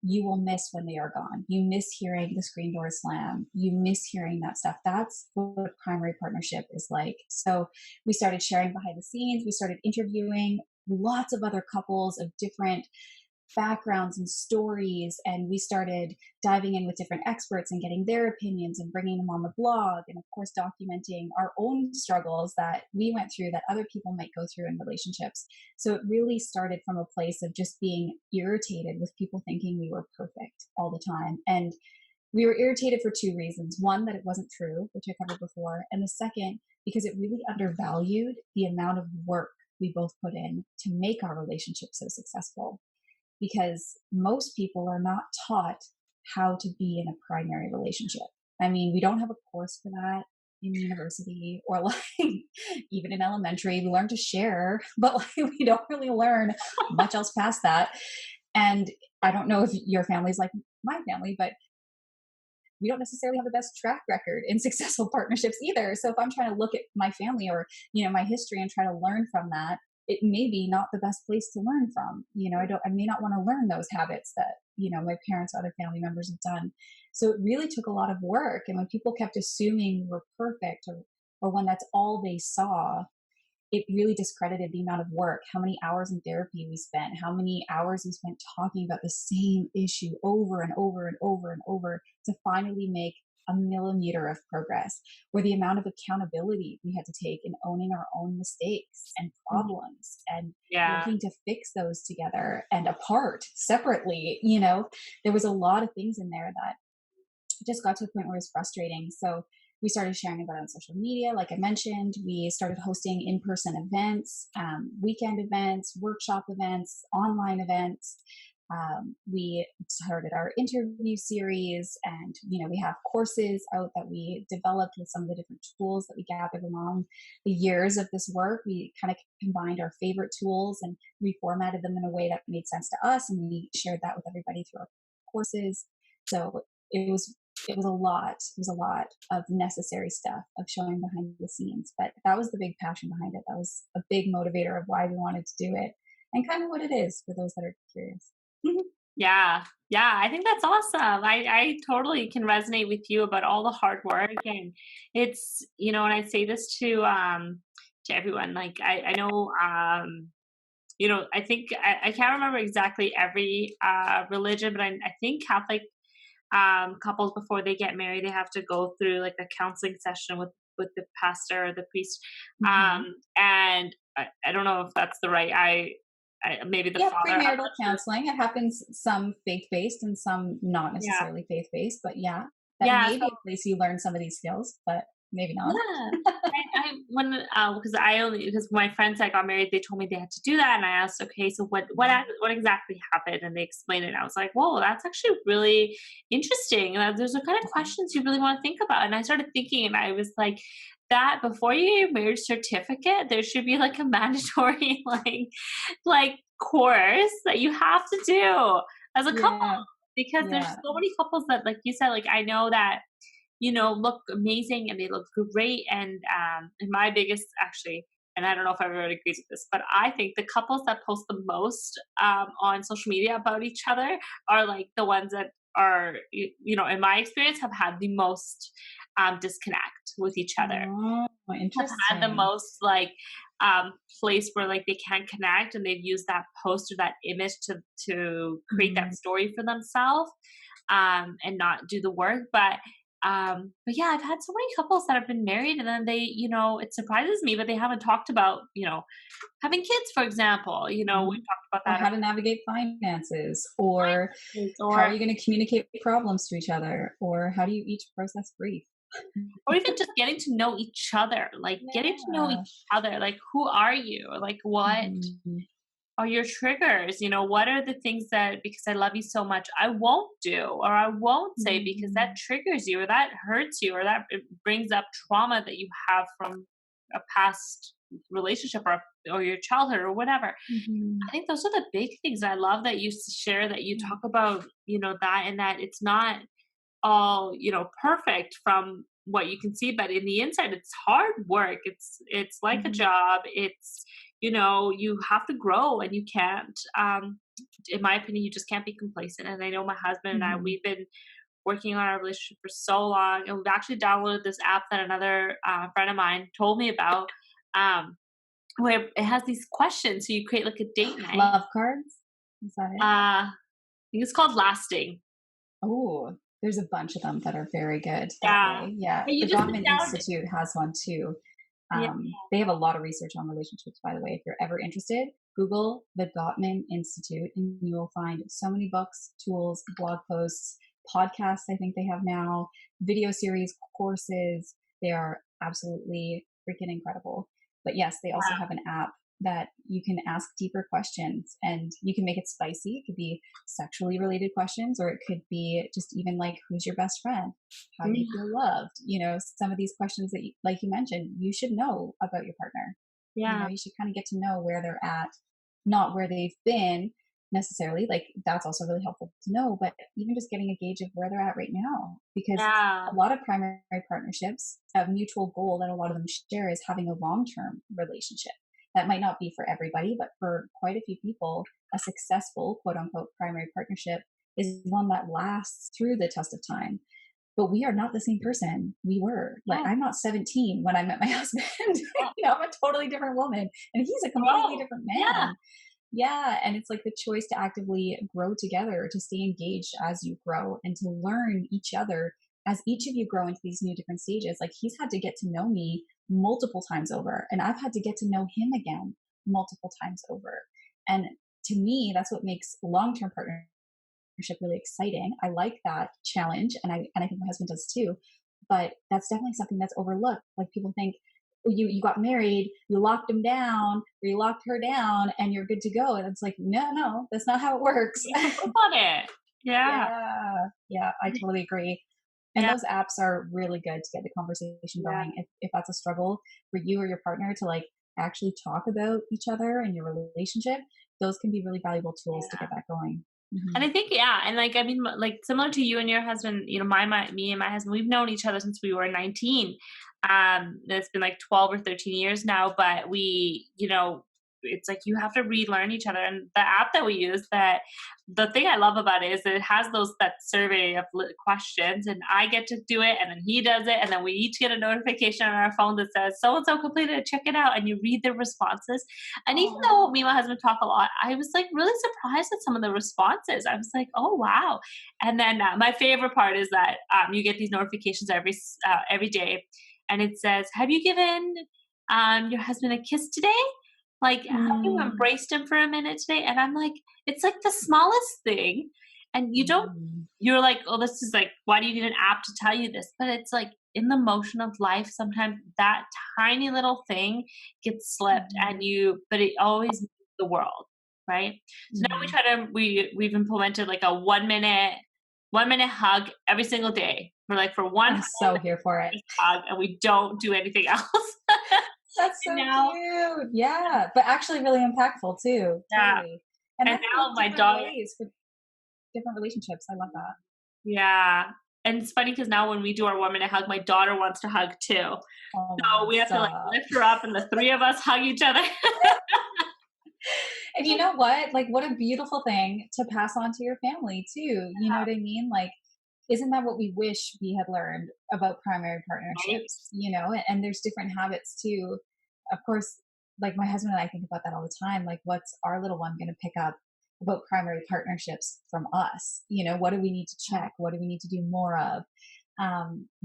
you will miss when they are gone. You miss hearing the screen door slam. You miss hearing that stuff. That's what primary partnership is like. So we started sharing behind the scenes. We started interviewing lots of other couples of different backgrounds and stories. And we started diving in with different experts and getting their opinions and bringing them on the blog. And of course, documenting our own struggles that we went through that other people might go through in relationships. So it really started from a place of just being irritated with people thinking we were perfect all the time. And we were irritated for two reasons. One, that it wasn't true, which I covered before. And the second, because it really undervalued the amount of work we both put in to make our relationship so successful, because most people are not taught how to be in a primary relationship. I mean, we don't have a course for that in university or like even in elementary. We learn to share, but like we don't really learn much else past that. And I don't know if your family's like my family, but we don't necessarily have the best track record in successful partnerships either. So if I'm trying to look at my family or, my history and try to learn from that, it may be not the best place to learn from. I may not want to learn those habits that, my parents or other family members have done. So it really took a lot of work. And when people kept assuming we're perfect, or when that's all they saw, it really discredited the amount of work, how many hours in therapy we spent, how many hours we spent talking about the same issue over and over and over and over to finally make a millimeter of progress, or the amount of accountability we had to take in owning our own mistakes and problems and Yeah. working to fix those together and apart separately. There was a lot of things in there that just got to the point where it was frustrating. So we started sharing about it on social media. Like I mentioned, we started hosting in-person events, weekend events, workshop events, online events. We started our interview series, and we have courses out that we developed with some of the different tools that we gathered along the years of this work. We kind of combined our favorite tools and reformatted them in a way that made sense to us, and we shared that with everybody through our courses. So it was a lot. It was a lot of necessary stuff of showing behind the scenes, but that was the big passion behind it. That was a big motivator of why we wanted to do it, and kind of what it is for those that are curious. Yeah. Yeah. I think that's awesome. I totally can resonate with you about all the hard work. And it's, and I say this to everyone, like, I know, I think I can't remember exactly every, religion, but I think Catholic, couples before they get married, they have to go through like a counseling session with the pastor or the priest. Mm-hmm. And I don't know if that's the right, maybe the Yeah, father. premarital counseling. It happens some faith-based and some not Yeah. necessarily faith-based, but yeah, that Yeah. may be a place you learn some of these skills, but maybe not. Yeah. I when because my friends that got married, they told me they had to do that, and I asked, okay, so what exactly happened, and they explained it. And I was like, whoa, that's actually really interesting. And those are kind of questions you really want to think about. And I started thinking, and I was like, that before you get your marriage certificate, there should be like a mandatory like course that you have to do as a couple, Yeah, because there's yeah. so many couples that, like you said, like I know that look amazing and they look great. And my biggest actually, and I don't know if everyone agrees with this, but I think the couples that post the most on social media about each other are like the ones that are, in my experience, have had the most disconnect with each other, Oh, have had the interesting. most like place where like they can't connect, and they've used that post or that image to create Mm. that story for themselves, and not do the work. But yeah, I've had so many couples that have been married, and then they, it surprises me, but they haven't talked about, having kids, for example. We Mhm. talked about Or that. how to navigate finances, or how are Or you going to communicate problems to each other, or how do you each process grief? or even just getting to know each other, like getting to know Yeah. each other, like who are you? Like what Mhm. are your triggers? What are the things that, because I love you so much, I won't do, or I won't say because that Mhm. triggers you, or that hurts you, or that it brings up trauma that you have from a past relationship, or your childhood, or whatever. Mhm. I think those are the big things. I love that you share, that you Yeah. talk about, that, and that it's not all, perfect from what you can see, but in the inside it's hard work. It's like a Hmm. job. It's, you know, you have to grow, and you can't, in my opinion, you just can't be complacent. And I know my husband and I, Hmm. we've been working on our relationship for so long, and we've actually downloaded this app that another friend of mine told me about, um, where it has these questions. So you create like a date night. Love cards. Is that it? I think it's called Lasting. Oh, there's a bunch of them that are very good that Yeah. way. Yeah. And you The just sit Gottman down. Institute has one too. Yeah. They have a lot of research on relationships, by the way. If you're ever interested, Google the Gottman Institute and you will find so many books, tools, blog posts, podcasts, I think they have now, video series, courses. They are absolutely freaking incredible. But yes, they also have an app that you can ask deeper questions and you can make it spicy. It could be sexually related questions, or it could be just even like, who's your best friend? How do you Mm, feel loved? You know, some of these questions that, like you mentioned, you should know about your partner. You know, yeah. you should kind of get to know where they're at, not where they've been necessarily. Like, that's also really helpful to know, but even just getting a gauge of where they're at right now. Because Yeah. a lot of primary partnerships, a mutual goal that a lot of them share is having a long term relationship. That might not be for everybody, but for quite a few people, a successful quote unquote primary partnership is one that lasts through the test of time. But we are not the same person we were. Like, Yeah. I'm not 17 when I met my husband. Yeah. You know, I'm a totally different woman and he's a completely Grow. different Yeah. man. Yeah. And it's like the choice to actively grow together, to stay engaged as you grow and to learn each other as each of you grow into these new different stages. Like, he's had to get to know me multiple times over, and I've had to get to know him again multiple times over. And to me, that's what makes long term partnership really exciting. I like that challenge, and I think my husband does too. But that's definitely something that's overlooked. Like, people think, oh, you got married, you locked him down, or you locked her down, and you're good to go. And it's like, no, that's not how it works. You have to work on it. Yeah. Yeah, I totally agree. And Yeah. those apps are really good to get the conversation Yeah. going. If that's a struggle for you or your partner to like actually talk about each other and your relationship, those can be really valuable tools to Yeah. get that going. And Hmm. I think, yeah, and like, I mean, like similar to you and your husband, you know, me and my husband, we've known each other since we were 19. It's been like 12 or 13 years now, but we, you know, it's like you have to relearn each other. And the app that we use, that the thing I love about it is that it has that survey of questions, and I get to do it, and then he does it, and then we each get a notification on our phone that says so and so completed it, check it out, and you read the responses. And even Oh, though me and my husband talk a lot, I was like really surprised at some of the responses. I was like, oh wow. And then my favorite part is that you get these notifications every day, and it says, have you given your husband a kiss today? Like, have you mm, embraced him for a minute today? And I'm like, it's like the smallest thing. And mm, you're like, oh, this is like, why do you need an app to tell you this? But it's like in the motion of life, sometimes that tiny little thing gets slipped, mm, but it always means the world, right? So now mm. we've implemented like a 1 minute hug every single day. We're like, for one I'm so here for it. hug, and we don't do anything else. That's And so now, cute. Yeah, but actually really impactful too. yeah, Totally. And and that can now look my different daughter, ways for different relationships. I love that. yeah. And it's funny because now when we do our 1 minute hug, my daughter wants to hug too. Oh my So God, we have to like stop. lift her up, and the three of us hug each other. And you know what? Like, what a beautiful thing to pass on to your family too. You know what I mean? Like, isn't that what we wish we had learned about primary Right? partnerships? You know, and there's different habits too. Of course, like my husband and I think about that all the time. Like, what's our little one going to pick up about primary partnerships from us? You know, what do we need to check? What do we need to do more of?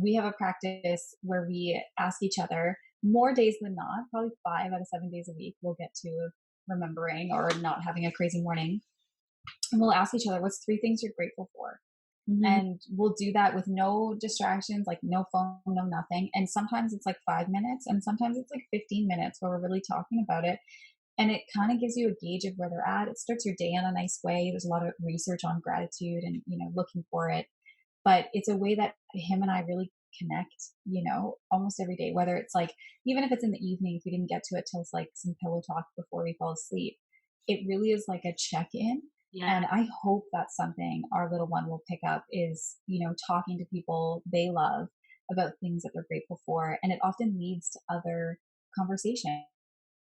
We have a practice where we ask each other more days than not, probably 5 out of 7 days a week, we'll get to remembering or not having a crazy morning. And we'll ask each other, what's 3 things you're grateful for? Mhm. And we'll do that with no distractions, like no phone, no nothing. And sometimes it's like 5 minutes, and sometimes it's like 15 minutes where we're really talking about it. And it kind of gives you a gauge of where they're at. It starts your day in a nice way. There's a lot of research on gratitude and, you know, looking for it. But it's a way that him and I really connect, you know, almost every day, whether it's like, even if it's in the evening, if we didn't get to it till it's like some pillow talk before we fall asleep, it really is like a check in. Yeah. And I hope that's something our little one will pick up is, you know, talking to people they love, about things that they're grateful for. And it often leads to other conversations.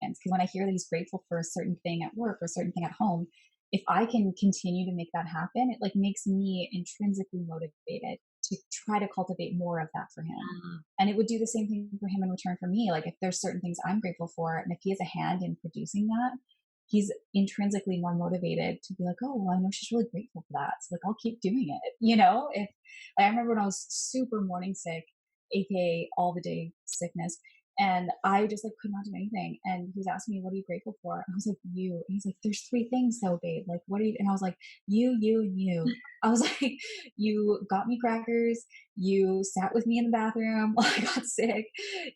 Because when I hear that he's grateful for a certain thing at work or a certain thing at home, if I can continue to make that happen, it like makes me intrinsically motivated to try to cultivate more of that for him. And it would do the same thing for him in return for me. Like if there's certain things I'm grateful for, and if he has a hand in producing that, he's intrinsically more motivated to be like, oh, well, I know she's really grateful for that. So like, I'll keep doing it. If I remember when I was super morning sick, aka all the day sickness, and I just like could not do anything. And he was asking me, what are you grateful for? And I was like, you. And he's like, there's three things though, babe. Like, what are you? And I was like, you, and you. I was like, you got me crackers. You sat with me in the bathroom while I got sick.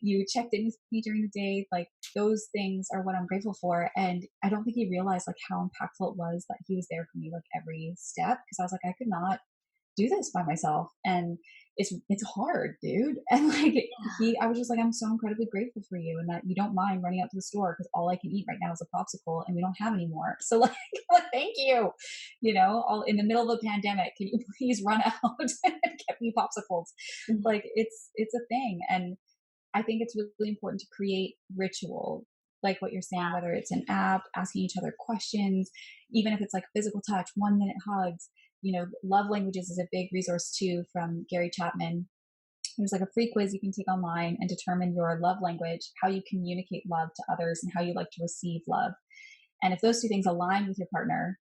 You checked in with me during the day. Like, those things are what I'm grateful for. And I don't think he realized like how impactful it was that he was there for me like every step. Because I was like, I could not do this by myself. And it's hard, dude. And like I was just like, I'm so incredibly grateful for you, and that you don't mind running out to the store because all I can eat right now is a popsicle and we don't have any more. So like, thank you. All in the middle of a pandemic, can you please run out and get me popsicles? Like it's a thing. And I think it's really important to create ritual, like what you're saying, whether it's an app, asking each other questions, even if it's like physical touch, 1 minute hugs. Love languages is a big resource too from Gary Chapman. There's like a free quiz you can take online and determine your love language, how you communicate love to others, and how you like to receive love. And if those two things align with your partner,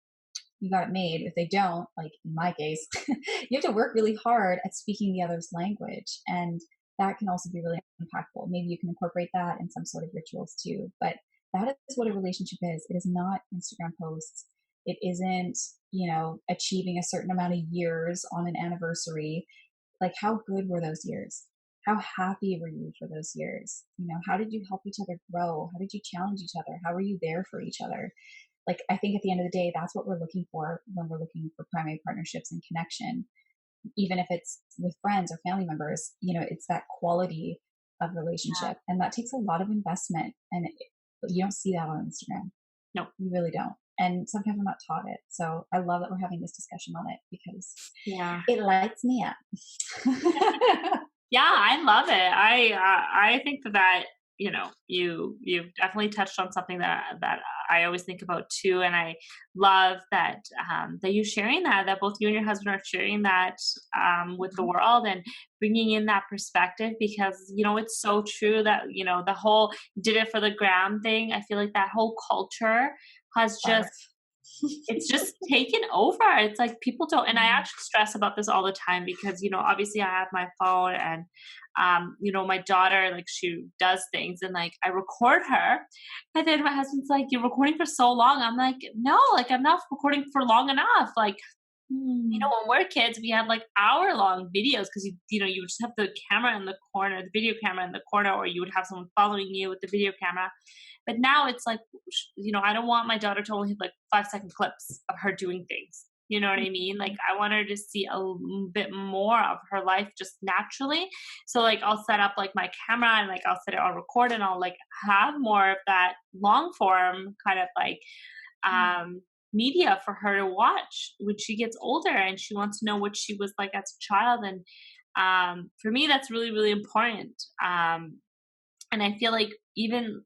you got it made. If they don't, like in my case, you have to work really hard at speaking the other's language. And that can also be really impactful. Maybe you can incorporate that in some sort of rituals too. But that is what a relationship is. It is not Instagram posts. It isn't, achieving a certain amount of years on an anniversary. Like, how good were those years? How happy were you for those years? How did you help each other grow? How did you challenge each other? How were you there for each other? Like, I think at the end of the day, that's what we're looking for when we're looking for primary partnerships and connection. Even if it's with friends or family members, it's that quality of relationship. And that takes a lot of investment. And you don't see that on Instagram. No, you really don't. And sometimes I'm not taught it. So I love that we're having this discussion on it because it lights me up. Yeah, I love it. I think that you've definitely touched on something that I always think about too, and I love that that you're sharing that both you and your husband are sharing that with the world and bringing in that perspective, because it's so true that the whole did it for the gram thing. I feel like that whole culture has just it's just taken over. It's like people don't, and I actually stress about this all the time because obviously I have my phone, and my daughter, like, she does things and like I record her, and then my husband's like, you're recording for so long. I'm like, no, like I'm not recording for long enough. Like, when we're kids, we had like hour-long videos because you would just have the camera in the corner, the video camera in the corner, or you would have someone following you with the video camera. But now it's like, I don't want my daughter to only have like 5-second clips of her doing things. You know what I mean? Like, I want her to see a bit more of her life just naturally. So like, I'll set up like my camera and like I'll record, and I'll like have more of that long form kind of like media for her to watch when she gets older and she wants to know what she was like as a child. And for me, that's really, really important. And I feel like even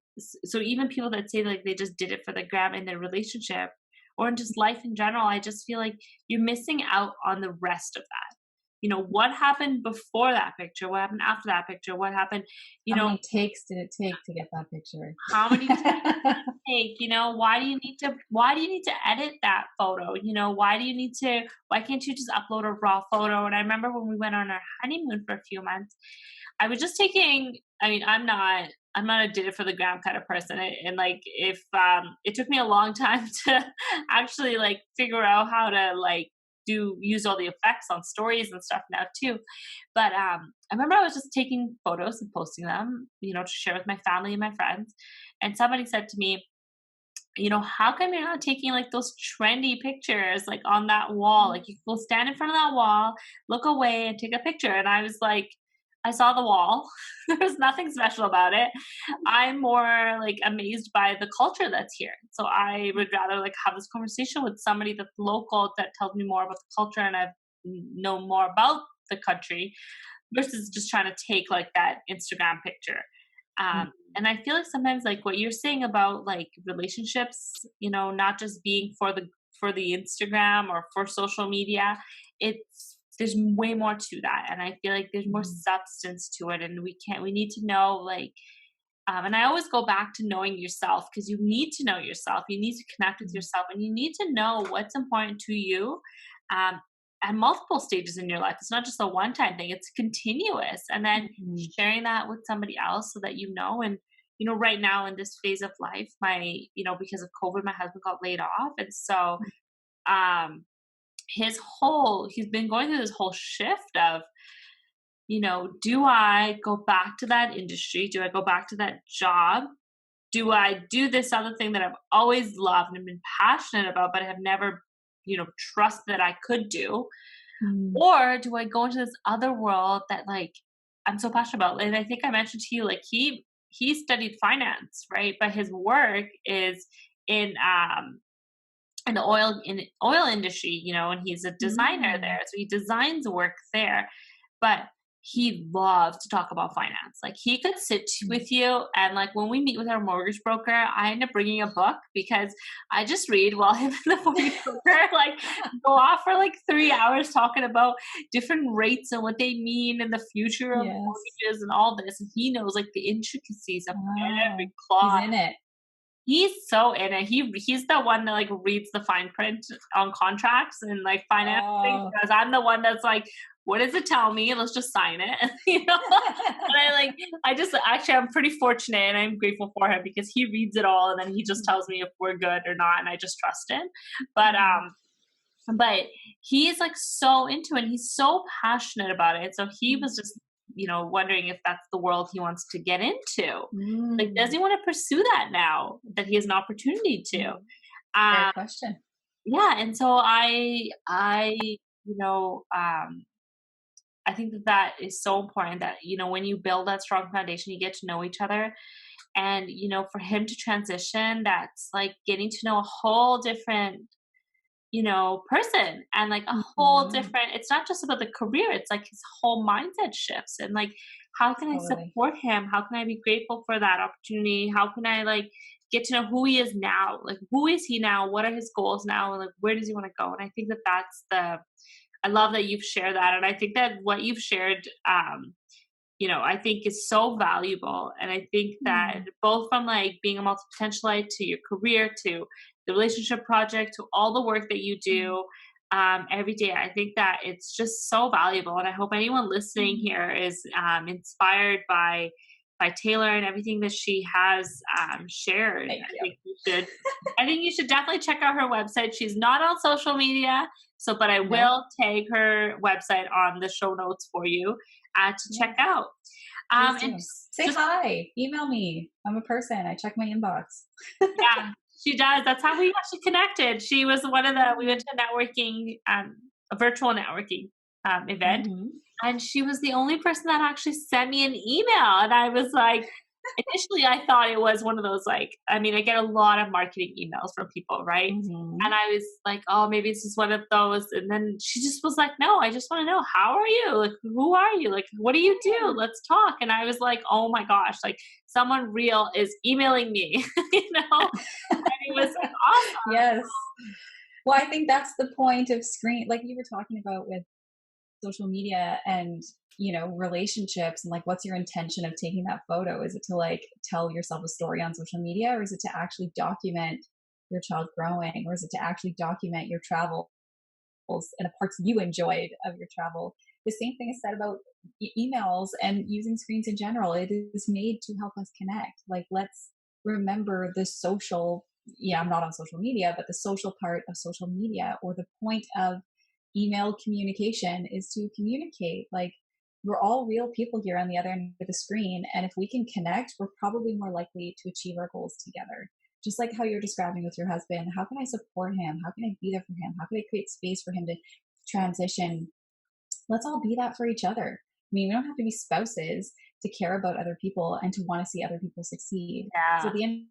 people that say like they just did it for the gram in their relationship or in just life in general, I just feel like you're missing out on the rest of that. What happened before that picture? What happened after that picture? What happened, how many takes did it take to get that picture? How many takes did it take? Why do you need to edit that photo? Why can't you just upload a raw photo? And I remember when we went on our honeymoon for a few months, I was just taking, I'm not a did it for the gram kind of person. And like, if, it took me a long time to actually like figure out how to like use all the effects on stories and stuff now too. But, I remember I was just taking photos and posting them, to share with my family and my friends. And somebody said to me, how come you're not taking like those trendy pictures like on that wall? Like, you go stand in front of that wall, look away and take a picture. And I was like, I saw the wall. There's nothing special about it. I'm more like amazed by the culture that's here. So I would rather like have this conversation with somebody that's local, that tells me more about the culture and I know more about the country, versus just trying to take like that Instagram picture. And I feel like sometimes like what you're saying about like relationships, not just being for the Instagram or for social media, there's way more to that. And I feel like there's more Mhm. substance to it. And we need to know like, and I always go back to knowing yourself because you need to know yourself. You need to connect with Mhm. yourself and you need to know what's important to you um, at multiple stages in your life. It's not just a one time thing, it's continuous. And then Mhm. sharing that with somebody else so that you know. And, right now in this phase of life, because of COVID, my husband got laid off. And so, um, he's been going through this whole shift of, do I go back to that industry? Do I go back to that job? Do I do this other thing that I've always loved and been passionate about, but I have never, trust that I could do? Mhm. Or do I go into this other world that like I'm so passionate about? And I think I mentioned to you, like he studied finance, right? But his work is in the oil industry, and he's a designer Mm. there. So he designs work there. But he loves to talk about finance. Like he could sit Mm. with you and like when we meet with our mortgage broker, I end up bringing a book because I just read while him and the mortgage broker like go off for like 3 hours talking about different rates and what they mean and the future of Yes. mortgages and all this. And he knows like the intricacies of every Wow. He's clause. in it. He's so in it. He's the one that, like, reads the fine print on contracts and, like, finance things, Oh. because I'm the one that's like, "What does it tell me? Let's just sign it." And I just actually, I'm pretty fortunate and I'm grateful for him because he reads it all and then he just tells me if we're good or not, and I just trust him. But, Mhm. but he is like so into it. He's so passionate about it. So he was Mhm. just, wondering if that's the world he wants to get into. Like, does he Mm. want to pursue that now that he has an opportunity to? Mhm. Fair Um, question. yeah, and so you know, um, I think that that is so important that when you build that strong foundation, you get to know each other, and for him to transition, that's like getting to know a whole different person and like a whole Mhm. different, it's not just about the career, it's like his whole mindset shifts and like how can I Totally. support him? How can I be grateful for that opportunity? How can I like get to know who he is now? Like who is he now? What are his goals now? And like where does he want to go? And I think that I love that you've shared that. And I think that what you've shared I think is so valuable. And I think that Mm. both from like being a multi-potentialite to your career to the relationship project to all the work that you Mm. do every day, I think that it's just so valuable. And I hope anyone listening Mm. here is inspired by Taylor and everything that she has shared. Thank you. I think you should definitely check out her website. She's not on social media, but I Nope. will tag her website on the show notes for you to check Yes. out. Please And do. Say just hi. Email me. I'm a person. I check my inbox. yeah, she does. That's how we actually connected. She was one of the we went Mm. to a virtual networking event, Mhm. and she was the only person that actually sent me an email. And I was like, initially, I thought it was one of those, like, I mean, I get a lot of marketing emails from people, right? And Mhm. I was like, oh, maybe this is one of those. And then she just was like, no, I just want to know, how are you? Like, who are you? Like, what do you do? Yeah. Let's talk. And I was like, oh my gosh, like someone real is emailing me, And it was like awesome. Yes. Well, I think that's the point of screen, like you were talking about with social media and, relationships and like what's your intention of taking that photo? Is it to like tell yourself a story on social media, or is it to actually document your child growing, or is it to actually document your travels and the parts you enjoyed of your travel? The same thing is said about emails and using screens in general. It is made to help us connect. Like, let's remember the social, yeah, I'm not on social media, but the social part of social media, or the point of email communication is to communicate. Like, we're all real people here on the other end of the screen. And if we can connect, we're probably more likely to achieve our goals together. Just like how you're describing with your husband, how can I support him? How can I be there for him? How can I create space for him to transition? Let's all be that for each other. I mean, we don't have to be spouses to care about other people and to want to see other people succeed. So at Yeah. the end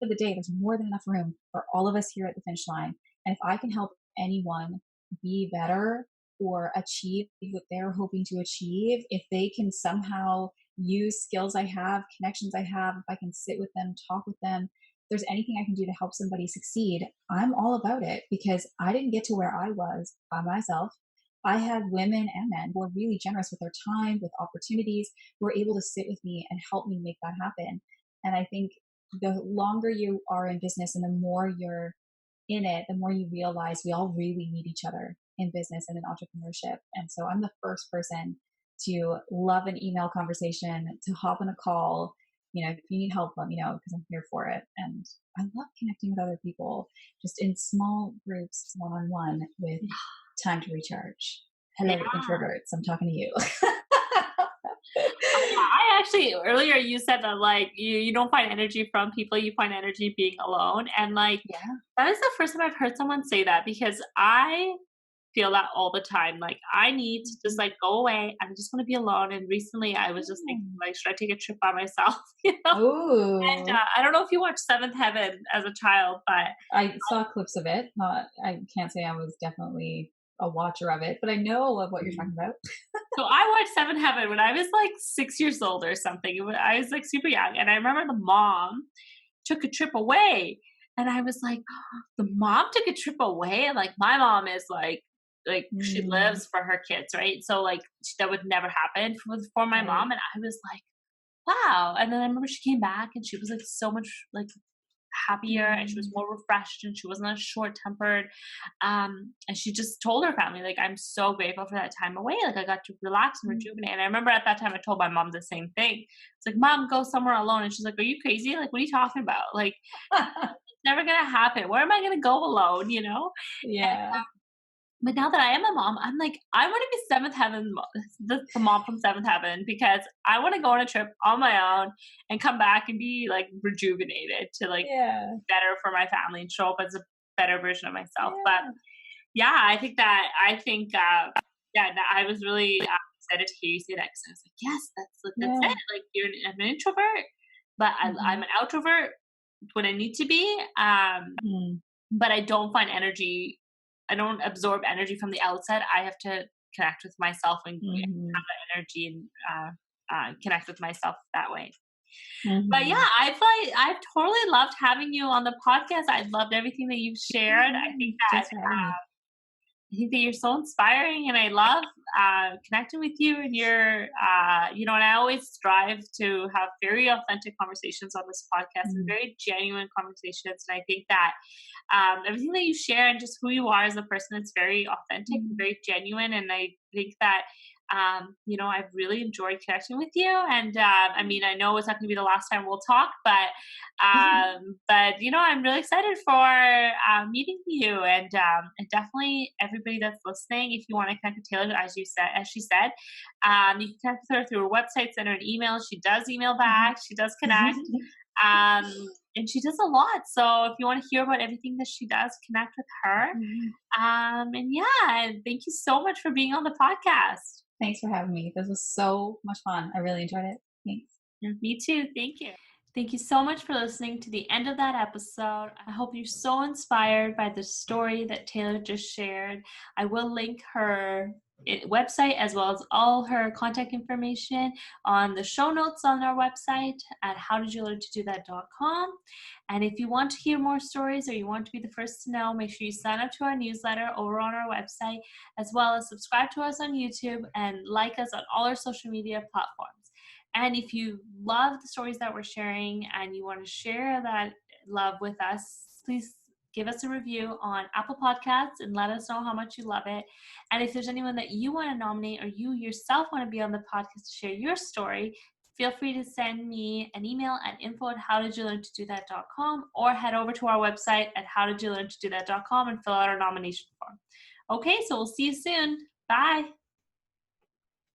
of the day, there's more than enough room for all of us here at the finish line. And if I can help anyone be better, or achieve what they're hoping to achieve, if they can somehow use skills I have, connections I have, if I can sit with them, talk with them, if there's anything I can do to help somebody succeed, I'm all about it, because I didn't get to where I was by myself. I had women and men who are really generous with their time, with opportunities, who are able to sit with me and help me make that happen. And I think the longer you are in business and the more you're in it, the more you realize we all really need each other in business and in entrepreneurship. And so I'm the first person to love an email conversation, to hop on a call. If you need help, let me know, because I'm here for it. And I love connecting with other people just in small groups, one on one, with time to recharge. Hello, Yeah. introverts. I'm talking to you. I actually, earlier you said that like you don't find energy from people, you find energy being alone. And like Yeah. that is the first time I've heard someone say that, because I feel that all the time. Like I need to just like go away. I just want to be alone. And recently I was just thinking like, should I take a trip by myself? And Oh, I don't know if you watched Seventh Heaven as a child, but I saw clips of it. Not, I can't say I was definitely a watcher of it, but I know of what you're talking about. so I watched Seventh Heaven when I was like 6 years old or something. I was like super young. And I remember the mom took a trip away. And I was like, the mom took a trip away. And like my mom is like she Mm, lives for her kids, right? So like that would never happen for my right. mom. And I was like, wow. And then I remember she came back and she was like so much like happier, and she was Mm, more refreshed, and she wasn't as short tempered. And she just told her family, like, I'm so grateful for that time away. Like I got to relax and mm. rejuvenate. And I remember at that time I told my mom the same thing. It's like, Mom, go somewhere alone. And she's like, are you crazy? Like, what are you talking about? Like, it's never gonna happen. Where am I gonna go alone? Yeah. But now that I am a mom, I'm like, I want to be Seventh Heaven, the mom from Seventh Heaven, because I want to go on a trip on my own and come back and be like rejuvenated to like Yeah. better for my family and show up as a better version of myself. But Yeah. yeah, yeah, I was really excited to hear you say that, because I was like, yes, that's Yeah. it. Like I'm an introvert, but I'm Mhm. an outrovert when I need to be. Mm, But I don't find energy. I don't absorb energy from the outside. I have to connect with myself and mhm, have that energy and connect with myself that way. But yeah, mhm. I've totally loved having you on the podcast. I loved everything that you've shared. Yeah. Thanks for having me. I think that you're so inspiring, and I love connecting with you. And and I always strive to have very authentic conversations on this podcast and Mm, very genuine conversations. And I think that everything that you share and just who you are as a person, it's very authentic and mm. very genuine. And I think that I've really enjoyed connecting with you. And I mean, I know it's not going to be the last time we'll talk, but I'm really excited for meeting you. And definitely everybody that's listening, if you want to connect with Taylor, as she said, you can connect with her through her website, send her an email. She does email back. She does connect. Um, and she does a lot. So if you want to hear about everything that she does, connect with her. Mhm. And yeah, and thank you so much for being on the podcast. Thanks for having me. This was so much fun. I really enjoyed it. Thanks. Yeah, me too. Thank you. Thank you so much for listening to the end of that episode. I hope you're so inspired by the story that Taylor just shared. I will link her website as well as all her contact information on the show notes on our website at howdidyoullearntodothat.com. And if you want to hear more stories or you want to be the first to know, make sure you sign up to our newsletter over on our website, as well as subscribe to us on YouTube and like us on all our social media platforms. And if you love the stories that we're sharing and you want to share that love with us, please give us a review on Apple Podcasts and let us know how much you love it. And if there's anyone that you want to nominate or you yourself want to be on the podcast to share your story, feel free to send me an email at info@howdidyoullearntodothat.com or head over to our website at howdidyoullearntodothat.com and fill out our nomination form. Okay, so we'll see you soon. Bye.